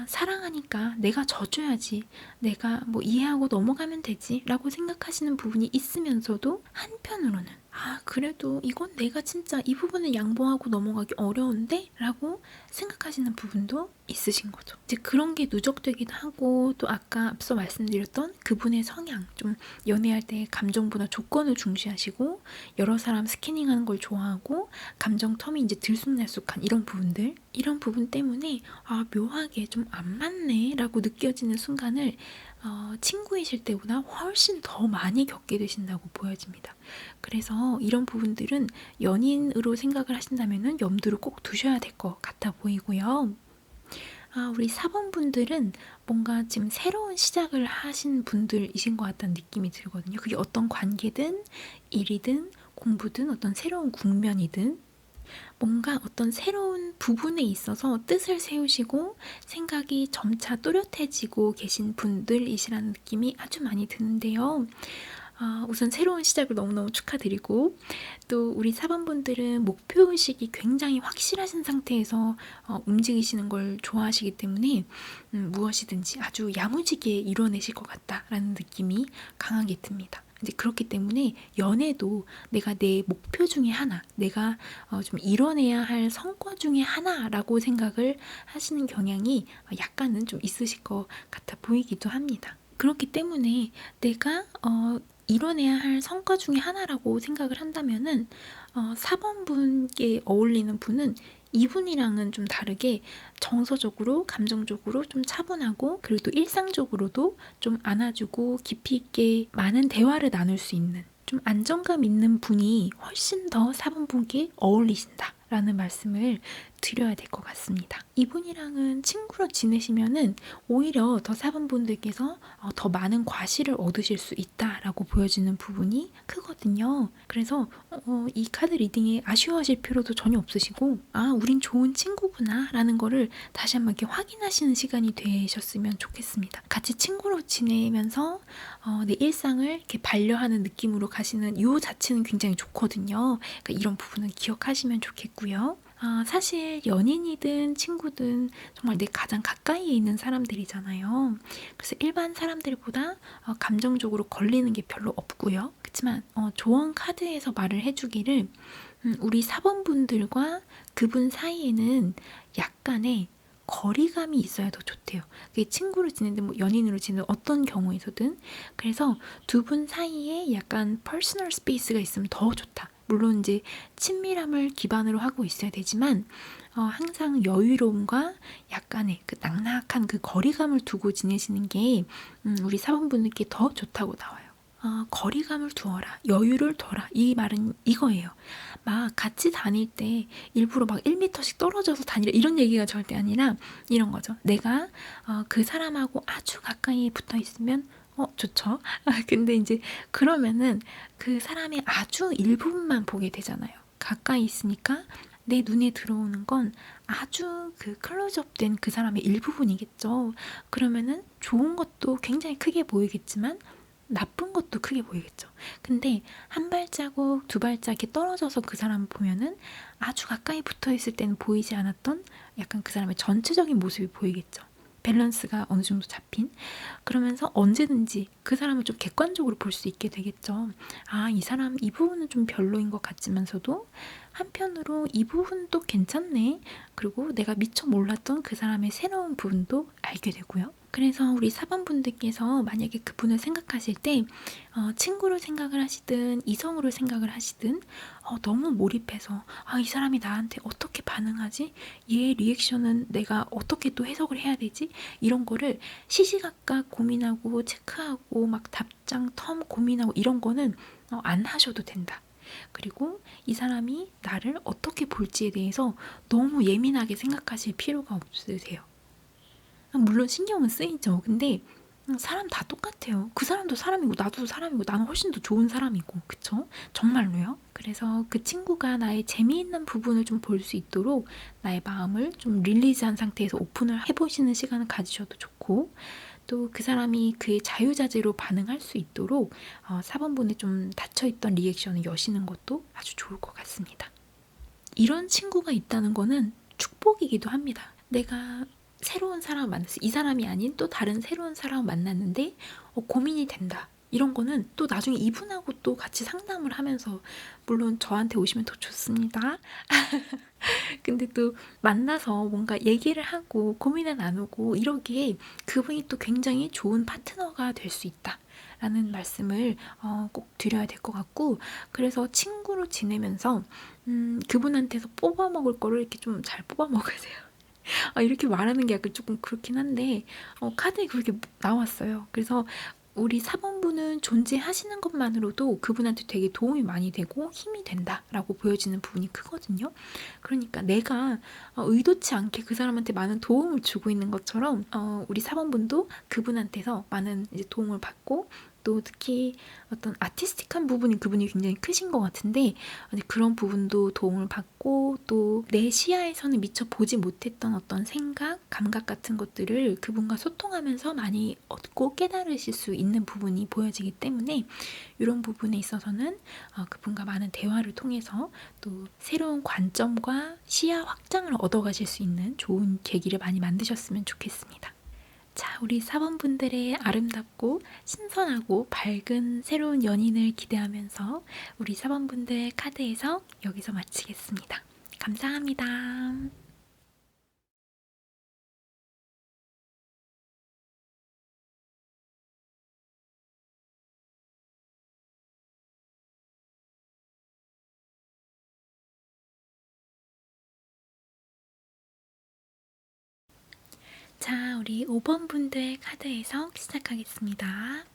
사랑하니까 내가 져줘야지, 내가 뭐 이해하고 넘어가면 되지 라고 생각하시는 부분이 있으면서도, 한편으로는 그래도 이건 내가 진짜 이 부분을 양보하고 넘어가기 어려운데? 라고 생각하시는 부분도 있으신 거죠. 이제 그런 게 누적되기도 하고, 또 아까 앞서 말씀드렸던 그분의 성향, 좀 연애할 때 감정보다 조건을 중시하시고 여러 사람 스캐닝하는 걸 좋아하고 감정 텀이 이제 들쑥날쑥한 이런 부분 때문에 묘하게 좀 안 맞네 라고 느껴지는 순간을 친구이실 때보다 훨씬 더 많이 겪게 되신다고 보여집니다. 그래서 이런 부분들은 연인으로 생각을 하신다면 염두를 꼭 두셔야 될 것 같아 보이고요. 우리 4번분들은 뭔가 지금 새로운 시작을 하신 분들이신 것 같다는 느낌이 들거든요. 그게 어떤 관계든 일이든 공부든 어떤 새로운 국면이든 뭔가 어떤 새로운 부분에 있어서 뜻을 세우시고 생각이 점차 또렷해지고 계신 분들이시라는 느낌이 아주 많이 드는데요. 우선 새로운 시작을 너무너무 축하드리고, 또 우리 4번분들은 목표의식이 굉장히 확실하신 상태에서 움직이시는 걸 좋아하시기 때문에 무엇이든지 아주 야무지게 이뤄내실 것 같다라는 느낌이 강하게 듭니다. 이제 그렇기 때문에 연애도 내가 내 목표 중에 하나, 내가 좀 이뤄내야 할 성과 중에 하나라고 생각을 하시는 경향이 약간은 좀 있으실 것 같아 보이기도 합니다. 그렇기 때문에 내가 이뤄내야 할 성과 중에 하나라고 생각을 한다면은 4번분께 어울리는 분은 이분이랑은 좀 다르게 정서적으로, 감정적으로 좀 차분하고, 그리고 또 일상적으로도 좀 안아주고 깊이 있게 많은 대화를 나눌 수 있는 좀 안정감 있는 분이 훨씬 더 4번분께 어울리신다 라는 말씀을 드려야 될 것 같습니다. 이분이랑은 친구로 지내시면은 오히려 더 4번분들께서 더 많은 과실을 얻으실 수 있다라고 보여지는 부분이 크거든요. 그래서 이 카드 리딩에 아쉬워하실 필요도 전혀 없으시고, 우린 좋은 친구구나 라는 거를 다시 한번 이렇게 확인하시는 시간이 되셨으면 좋겠습니다. 같이 친구로 지내면서 내 일상을 이렇게 반려하는 느낌으로 가시는 이 자체는 굉장히 좋거든요. 그러니까 이런 부분은 기억하시면 좋겠고요. 사실 연인이든 친구든 정말 내 가장 가까이에 있는 사람들이잖아요. 그래서 일반 사람들보다 감정적으로 걸리는 게 별로 없고요. 그렇지만 조언 카드에서 말을 해주기를 우리 4번분들과 그분 사이에는 약간의 거리감이 있어야 더 좋대요. 그게 친구로 지내든 뭐 연인으로 지내든 어떤 경우에서든. 그래서 두 분 사이에 약간 퍼스널 스페이스가 있으면 더 좋다. 물론 이제 친밀함을 기반으로 하고 있어야 되지만 항상 여유로움과 약간의 그 낙낙한 그 거리감을 두고 지내시는 게 우리 사원분들께 더 좋다고 나와요. 거리감을 두어라, 여유를 둬라. 이 말은 이거예요. 막 같이 다닐 때 일부러 막 1m씩 떨어져서 다니라 이런 얘기가 절대 아니라 이런 거죠. 내가 그 사람하고 아주 가까이 붙어 있으면 좋죠. 근데 이제 그러면은 그 사람의 아주 일부분만 보게 되잖아요. 가까이 있으니까 내 눈에 들어오는 건 아주 그 클로즈업 된 그 사람의 일부분이겠죠. 그러면은 좋은 것도 굉장히 크게 보이겠지만 나쁜 것도 크게 보이겠죠. 근데 한 발자국, 두 발짝 이렇게 떨어져서 그 사람을 보면은 아주 가까이 붙어 있을 때는 보이지 않았던 약간 그 사람의 전체적인 모습이 보이겠죠. 밸런스가 어느 정도 잡힌. 그러면서 언제든지 그 사람을 좀 객관적으로 볼 수 있게 되겠죠. 이 사람 이 부분은 좀 별로인 것 같지만서도 한편으로 이 부분도 괜찮네. 그리고 내가 미처 몰랐던 그 사람의 새로운 부분도 알게 되고요. 그래서 우리 사번분들께서 만약에 그분을 생각하실 때 친구로 생각을 하시든 이성으로 생각을 하시든 너무 몰입해서 이 사람이 나한테 어떻게 반응하지? 얘의 리액션은 내가 어떻게 또 해석을 해야 되지? 이런 거를 시시각각 고민하고 체크하고 막 답장 텀 고민하고 이런 거는 안 하셔도 된다. 그리고 이 사람이 나를 어떻게 볼지에 대해서 너무 예민하게 생각하실 필요가 없으세요. 물론 신경은 쓰이죠. 근데 사람 다 똑같아요. 그 사람도 사람이고 나도 사람이고 나는 훨씬 더 좋은 사람이고 그쵸? 정말로요. 그래서 그 친구가 나의 재미있는 부분을 좀 볼 수 있도록 나의 마음을 좀 릴리즈한 상태에서 오픈을 해보시는 시간을 가지셔도 좋고 또 그 사람이 그의 자유자재로 반응할 수 있도록 4번분에 좀 닫혀있던 리액션을 여시는 것도 아주 좋을 것 같습니다. 이런 친구가 있다는 거는 축복이기도 합니다. 내가 새로운 사람을 만났어. 이 사람이 아닌 또 다른 새로운 사람을 만났는데 고민이 된다. 이런 거는 또 나중에 이분하고 또 같이 상담을 하면서 물론 저한테 오시면 더 좋습니다. 근데 또 만나서 뭔가 얘기를 하고 고민을 나누고 이러기에 그분이 또 굉장히 좋은 파트너가 될 수 있다. 라는 말씀을 꼭 드려야 될 것 같고 그래서 친구로 지내면서 그분한테서 뽑아 먹을 거를 이렇게 좀 잘 뽑아 먹으세요. 이렇게 말하는 게 약간 조금 그렇긴 한데 카드에 그렇게 나왔어요. 그래서 우리 사번분은 존재하시는 것만으로도 그분한테 되게 도움이 많이 되고 힘이 된다라고 보여지는 부분이 크거든요. 그러니까 내가 의도치 않게 그 사람한테 많은 도움을 주고 있는 것처럼 우리 사번분도 그분한테서 많은 이제 도움을 받고 또 특히 어떤 아티스틱한 부분이 그분이 굉장히 크신 것 같은데 그런 부분도 도움을 받고 또 내 시야에서는 미처 보지 못했던 어떤 생각, 감각 같은 것들을 그분과 소통하면서 많이 얻고 깨달으실 수 있는 부분이 보여지기 때문에 이런 부분에 있어서는 그분과 많은 대화를 통해서 또 새로운 관점과 시야 확장을 얻어가실 수 있는 좋은 계기를 많이 만드셨으면 좋겠습니다. 자, 우리 사번분들의 아름답고 신선하고 밝은 새로운 연인을 기대하면서 우리 사번분들 카드 해석 여기서 마치겠습니다. 감사합니다. 자, 우리 5번 분들 카드 해석 시작하겠습니다.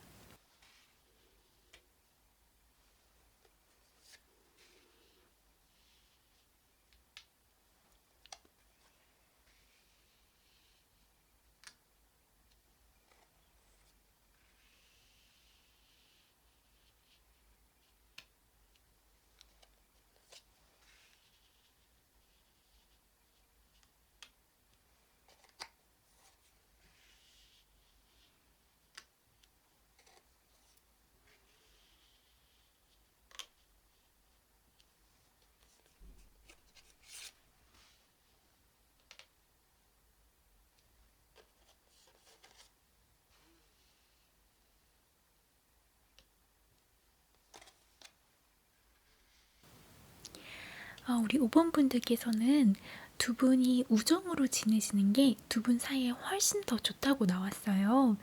우리 5번 분들께서는 두 분이 우정으로 지내시는 게 두 분 사이에 훨씬 더 좋다고 나왔어요.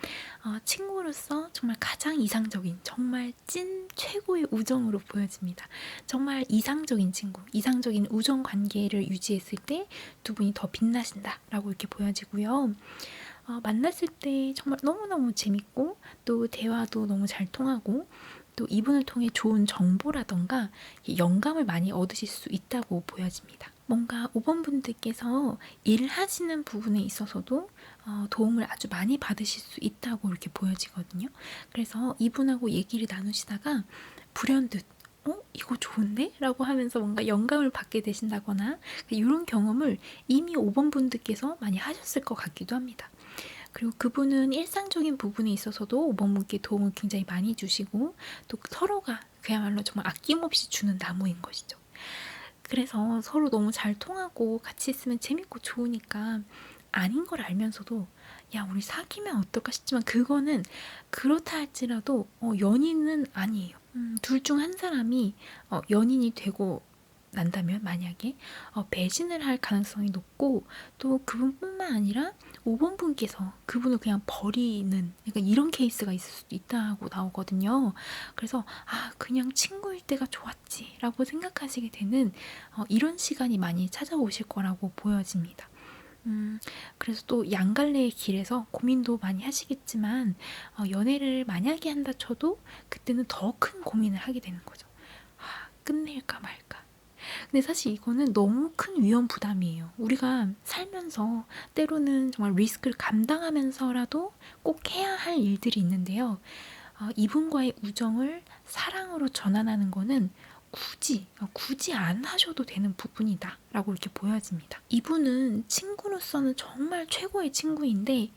친구로서 정말 가장 이상적인, 정말 찐 최고의 우정으로 보여집니다. 정말 이상적인 친구, 이상적인 우정 관계를 유지했을 때 두 분이 더 빛나신다라고 이렇게 보여지고요. 만났을 때 정말 너무너무 재밌고 또 대화도 너무 잘 통하고 또 이분을 통해 좋은 정보라던가 영감을 많이 얻으실 수 있다고 보여집니다. 뭔가 5번 분들께서 일하시는 부분에 있어서도 도움을 아주 많이 받으실 수 있다고 이렇게 보여지거든요. 그래서 이분하고 얘기를 나누시다가 불현듯 이거 좋은데? 라고 하면서 뭔가 영감을 받게 되신다거나 이런 경험을 이미 5번 분들께서 많이 하셨을 것 같기도 합니다. 그리고 그분은 일상적인 부분에 있어서도 5번 분께 도움을 굉장히 많이 주시고 또 서로가 그야말로 정말 아낌없이 주는 나무인 것이죠. 그래서 서로 너무 잘 통하고 같이 있으면 재밌고 좋으니까 아닌 걸 알면서도 야 우리 사귀면 어떨까 싶지만 그거는 그렇다 할지라도 연인은 아니에요. 둘 중 한 사람이 연인이 되고 난다면 만약에 배신을 할 가능성이 높고 또 그분뿐만 아니라 5번 분께서 그분을 그냥 버리는 약간 이런 케이스가 있을 수도 있다고 나오거든요. 그래서 그냥 친구일 때가 좋았지 라고 생각하시게 되는 이런 시간이 많이 찾아오실 거라고 보여집니다. 그래서 또 양갈래의 길에서 고민도 많이 하시겠지만 연애를 만약에 한다 쳐도 그때는 더 큰 고민을 하게 되는 거죠. 끝낼까 말까. 근데 사실 이거는 너무 큰 위험 부담이에요. 우리가 살면서 때로는 정말 리스크를 감당하면서라도 꼭 해야 할 일들이 있는데요. 이분과의 우정을 사랑으로 전환하는 거는 굳이 안 하셔도 되는 부분이다 라고 이렇게 보여집니다. 이분은 친구로서는 정말 최고의 친구인데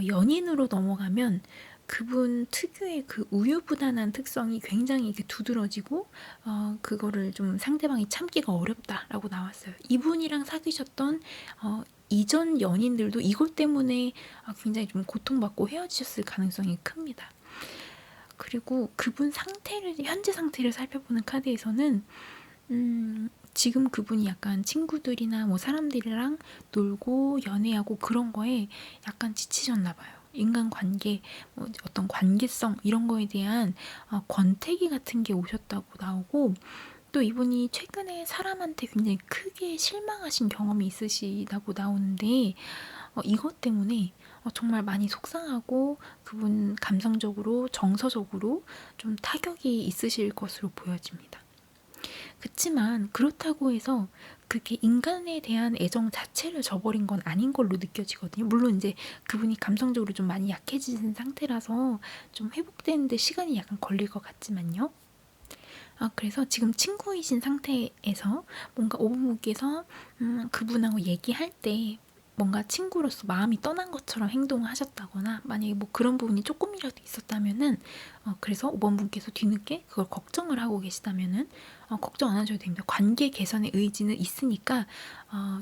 연인으로 넘어가면 그분 특유의 그 우유부단한 특성이 굉장히 이렇게 두드러지고 그거를 좀 상대방이 참기가 어렵다라고 나왔어요. 이분이랑 사귀셨던 이전 연인들도 이것 때문에 굉장히 좀 고통받고 헤어지셨을 가능성이 큽니다. 그리고 그분 현재 상태를 살펴보는 카드에서는 지금 그분이 약간 친구들이나 뭐 사람들이랑 놀고 연애하고 그런 거에 약간 지치셨나 봐요. 인간관계, 어떤 관계성 이런 거에 대한 권태기 같은 게 오셨다고 나오고 또 이분이 최근에 사람한테 굉장히 크게 실망하신 경험이 있으시다고 나오는데 이것 때문에 정말 많이 속상하고 그분 감성적으로 정서적으로 좀 타격이 있으실 것으로 보여집니다. 그치만 그렇다고 해서 그게 인간에 대한 애정 자체를 저버린 건 아닌 걸로 느껴지거든요. 물론 이제 그분이 감성적으로 좀 많이 약해진 상태라서 좀 회복되는데 시간이 약간 걸릴 것 같지만요. 그래서 지금 친구이신 상태에서 뭔가 오부분께서 그분하고 얘기할 때 뭔가 친구로서 마음이 떠난 것처럼 행동을 하셨다거나 만약에 뭐 그런 부분이 조금이라도 있었다면은 그래서 5번 분께서 뒤늦게 그걸 걱정을 하고 계시다면은 걱정 안 하셔도 됩니다. 관계 개선의 의지는 있으니까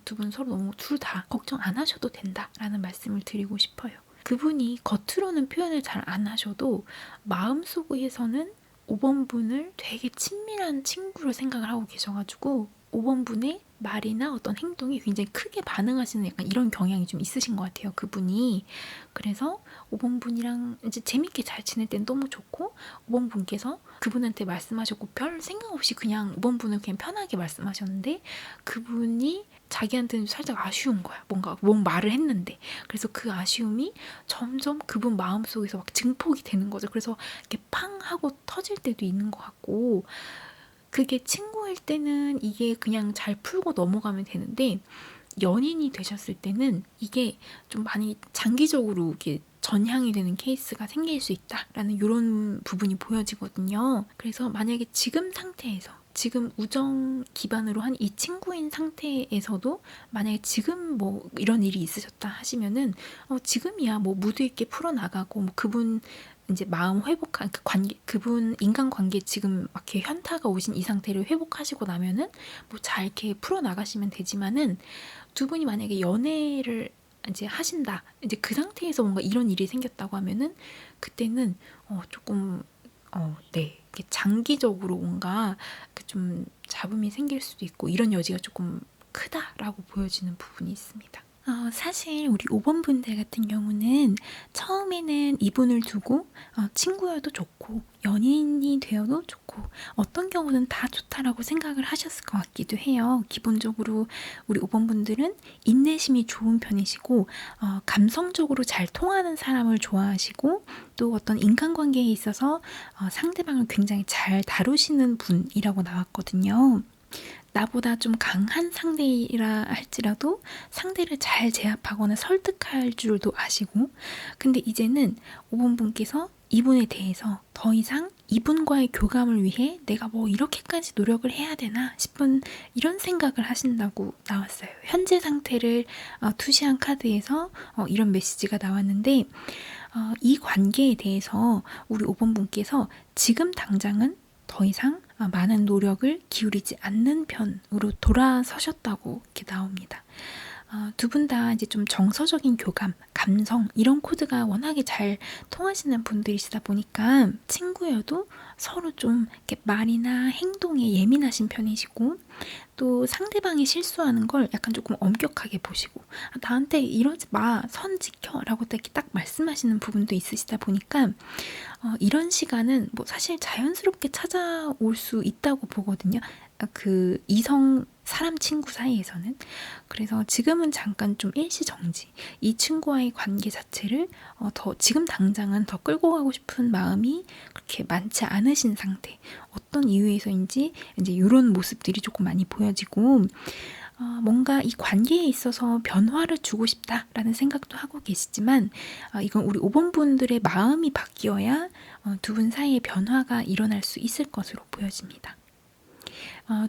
두 분 서로 너무 둘 다 걱정 안 하셔도 된다라는 말씀을 드리고 싶어요. 그분이 겉으로는 표현을 잘 안 하셔도 마음속에서는 5번 분을 되게 친밀한 친구로 생각을 하고 계셔가지고 5번 분의 말이나 어떤 행동이 굉장히 크게 반응하시는 약간 이런 경향이 좀 있으신 것 같아요. 그분이. 그래서 5번 분이랑 이제 재밌게 잘 지낼 땐 너무 좋고 5번 분께서 그분한테 말씀하셨고 별 생각 없이 그냥 5번 분은 그냥 편하게 말씀하셨는데 그분이 자기한테는 살짝 아쉬운 거야. 뭔가 말을 했는데. 그래서 그 아쉬움이 점점 그분 마음속에서 막 증폭이 되는 거죠. 그래서 이렇게 팡 하고 터질 때도 있는 것 같고 그게 친구일 때는 이게 그냥 잘 풀고 넘어가면 되는데 연인이 되셨을 때는 이게 좀 많이 장기적으로 이렇게 전향이 되는 케이스가 생길 수 있다라는 이런 부분이 보여지거든요. 그래서 만약에 지금 상태에서 지금 우정 기반으로 한 이 친구인 상태에서도 만약에 지금 뭐 이런 일이 있으셨다 하시면은 지금이야 뭐 무드 있게 풀어나가고 뭐 그분 이제 마음 회복한 그 관계 그분 인간관계 지금 막 이렇게 현타가 오신 이 상태를 회복하시고 나면은 뭐 잘 이렇게 풀어나가시면 되지만은 두 분이 만약에 연애를 이제 하신다. 이제 그 상태에서 뭔가 이런 일이 생겼다고 하면은 그때는 조금 네. 이렇게 장기적으로 뭔가 좀 잡음이 생길 수도 있고 이런 여지가 조금 크다라고 보여지는 부분이 있습니다. 사실 우리 5번 분들 같은 경우는 처음에는 이분을 두고 친구여도 좋고 연인이 되어도 좋고 어떤 경우는 다 좋다라고 생각을 하셨을 것 같기도 해요. 기본적으로 우리 5번 분들은 인내심이 좋은 편이시고 감성적으로 잘 통하는 사람을 좋아하시고 또 어떤 인간관계에 있어서 상대방을 굉장히 잘 다루시는 분이라고 나왔거든요. 나보다 좀 강한 상대이라 할지라도 상대를 잘 제압하거나 설득할 줄도 아시고, 근데 이제는 5번 분께서 이분에 대해서 더 이상 이분과의 교감을 위해 내가 뭐 이렇게까지 노력을 해야 되나 싶은 이런 생각을 하신다고 나왔어요. 현재 상태를 투시한 카드에서 이런 메시지가 나왔는데, 이 관계에 대해서 우리 5번 분께서 지금 당장은 더 이상 많은 노력을 기울이지 않는 편으로 돌아서셨다고 이렇게 나옵니다. 두 분 다 이제 좀 정서적인 교감, 감성 이런 코드가 워낙에 잘 통하시는 분들이시다 보니까 친구여도 서로 좀 이렇게 말이나 행동에 예민하신 편이시고 또 상대방이 실수하는 걸 약간 조금 엄격하게 보시고 나한테 이러지 마, 선 지켜 라고 딱 말씀하시는 부분도 있으시다 보니까 이런 시간은 뭐 사실 자연스럽게 찾아올 수 있다고 보거든요. 그 이성 사람 친구 사이에서는. 그래서 지금은 잠깐 좀 일시정지, 이 친구와의 관계 자체를 더 지금 당장은 더 끌고 가고 싶은 마음이 그렇게 많지 않으신 상태, 어떤 이유에서인지 이제 이런 모습들이 조금 많이 보여지고 뭔가 이 관계에 있어서 변화를 주고 싶다라는 생각도 하고 계시지만 이건 우리 5번 분들의 마음이 바뀌어야 두 분 사이에 변화가 일어날 수 있을 것으로 보여집니다.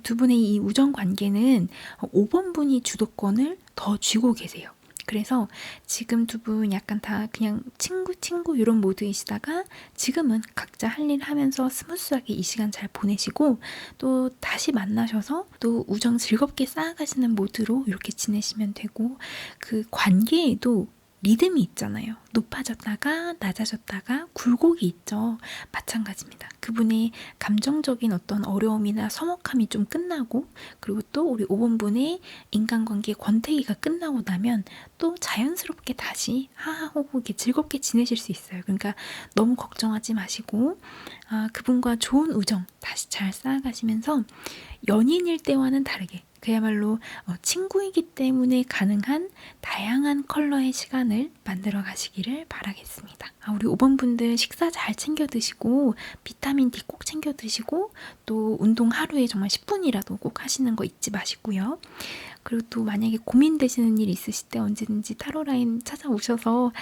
두 분의 이 우정 관계는 5번 분이 주도권을 더 쥐고 계세요. 그래서 지금 두 분 약간 다 그냥 친구 이런 모드이시다가 지금은 각자 할 일 하면서 스무스하게 이 시간 잘 보내시고 또 다시 만나셔서 또 우정 즐겁게 쌓아가시는 모드로 이렇게 지내시면 되고, 그 관계에도 리듬이 있잖아요. 높아졌다가 낮아졌다가 굴곡이 있죠. 마찬가지입니다. 그분의 감정적인 어떤 어려움이나 서먹함이 좀 끝나고, 그리고 또 우리 5번 분의 인간관계 권태기가 끝나고 나면 또 자연스럽게 다시 하하호호 이렇게 즐겁게 지내실 수 있어요. 그러니까 너무 걱정하지 마시고 그분과 좋은 우정 다시 잘 쌓아가시면서 연인일 때와는 다르게 그야말로 친구이기 때문에 가능한 다양한 컬러의 시간을 만들어 가시기를 바라겠습니다. 우리 5번 분들 식사 잘 챙겨 드시고 비타민 D 꼭 챙겨 드시고 또 운동 하루에 정말 10분이라도 꼭 하시는 거 잊지 마시고요. 그리고 또 만약에 고민되시는 일 있으실 때 언제든지 타로라인 찾아오셔서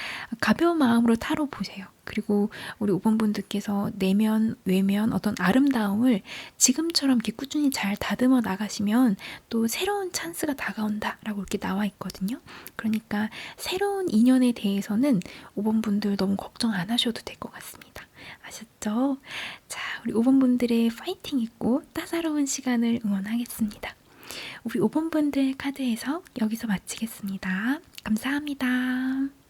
가벼운 마음으로 타로 보세요. 그리고 우리 5번 분들께서 내면, 외면 어떤 아름다움을 지금처럼 이렇게 꾸준히 잘 다듬어 나가시면 또 새로운 찬스가 다가온다라고 이렇게 나와 있거든요. 그러니까 새로운 인연에 대해서는 5번 분들 너무 걱정 안 하셔도 될 것 같습니다. 아셨죠? 자, 우리 5번 분들의 파이팅 있고 따사로운 시간을 응원하겠습니다. 우리 5번 분들 카드 해석 여기서 마치겠습니다. 감사합니다.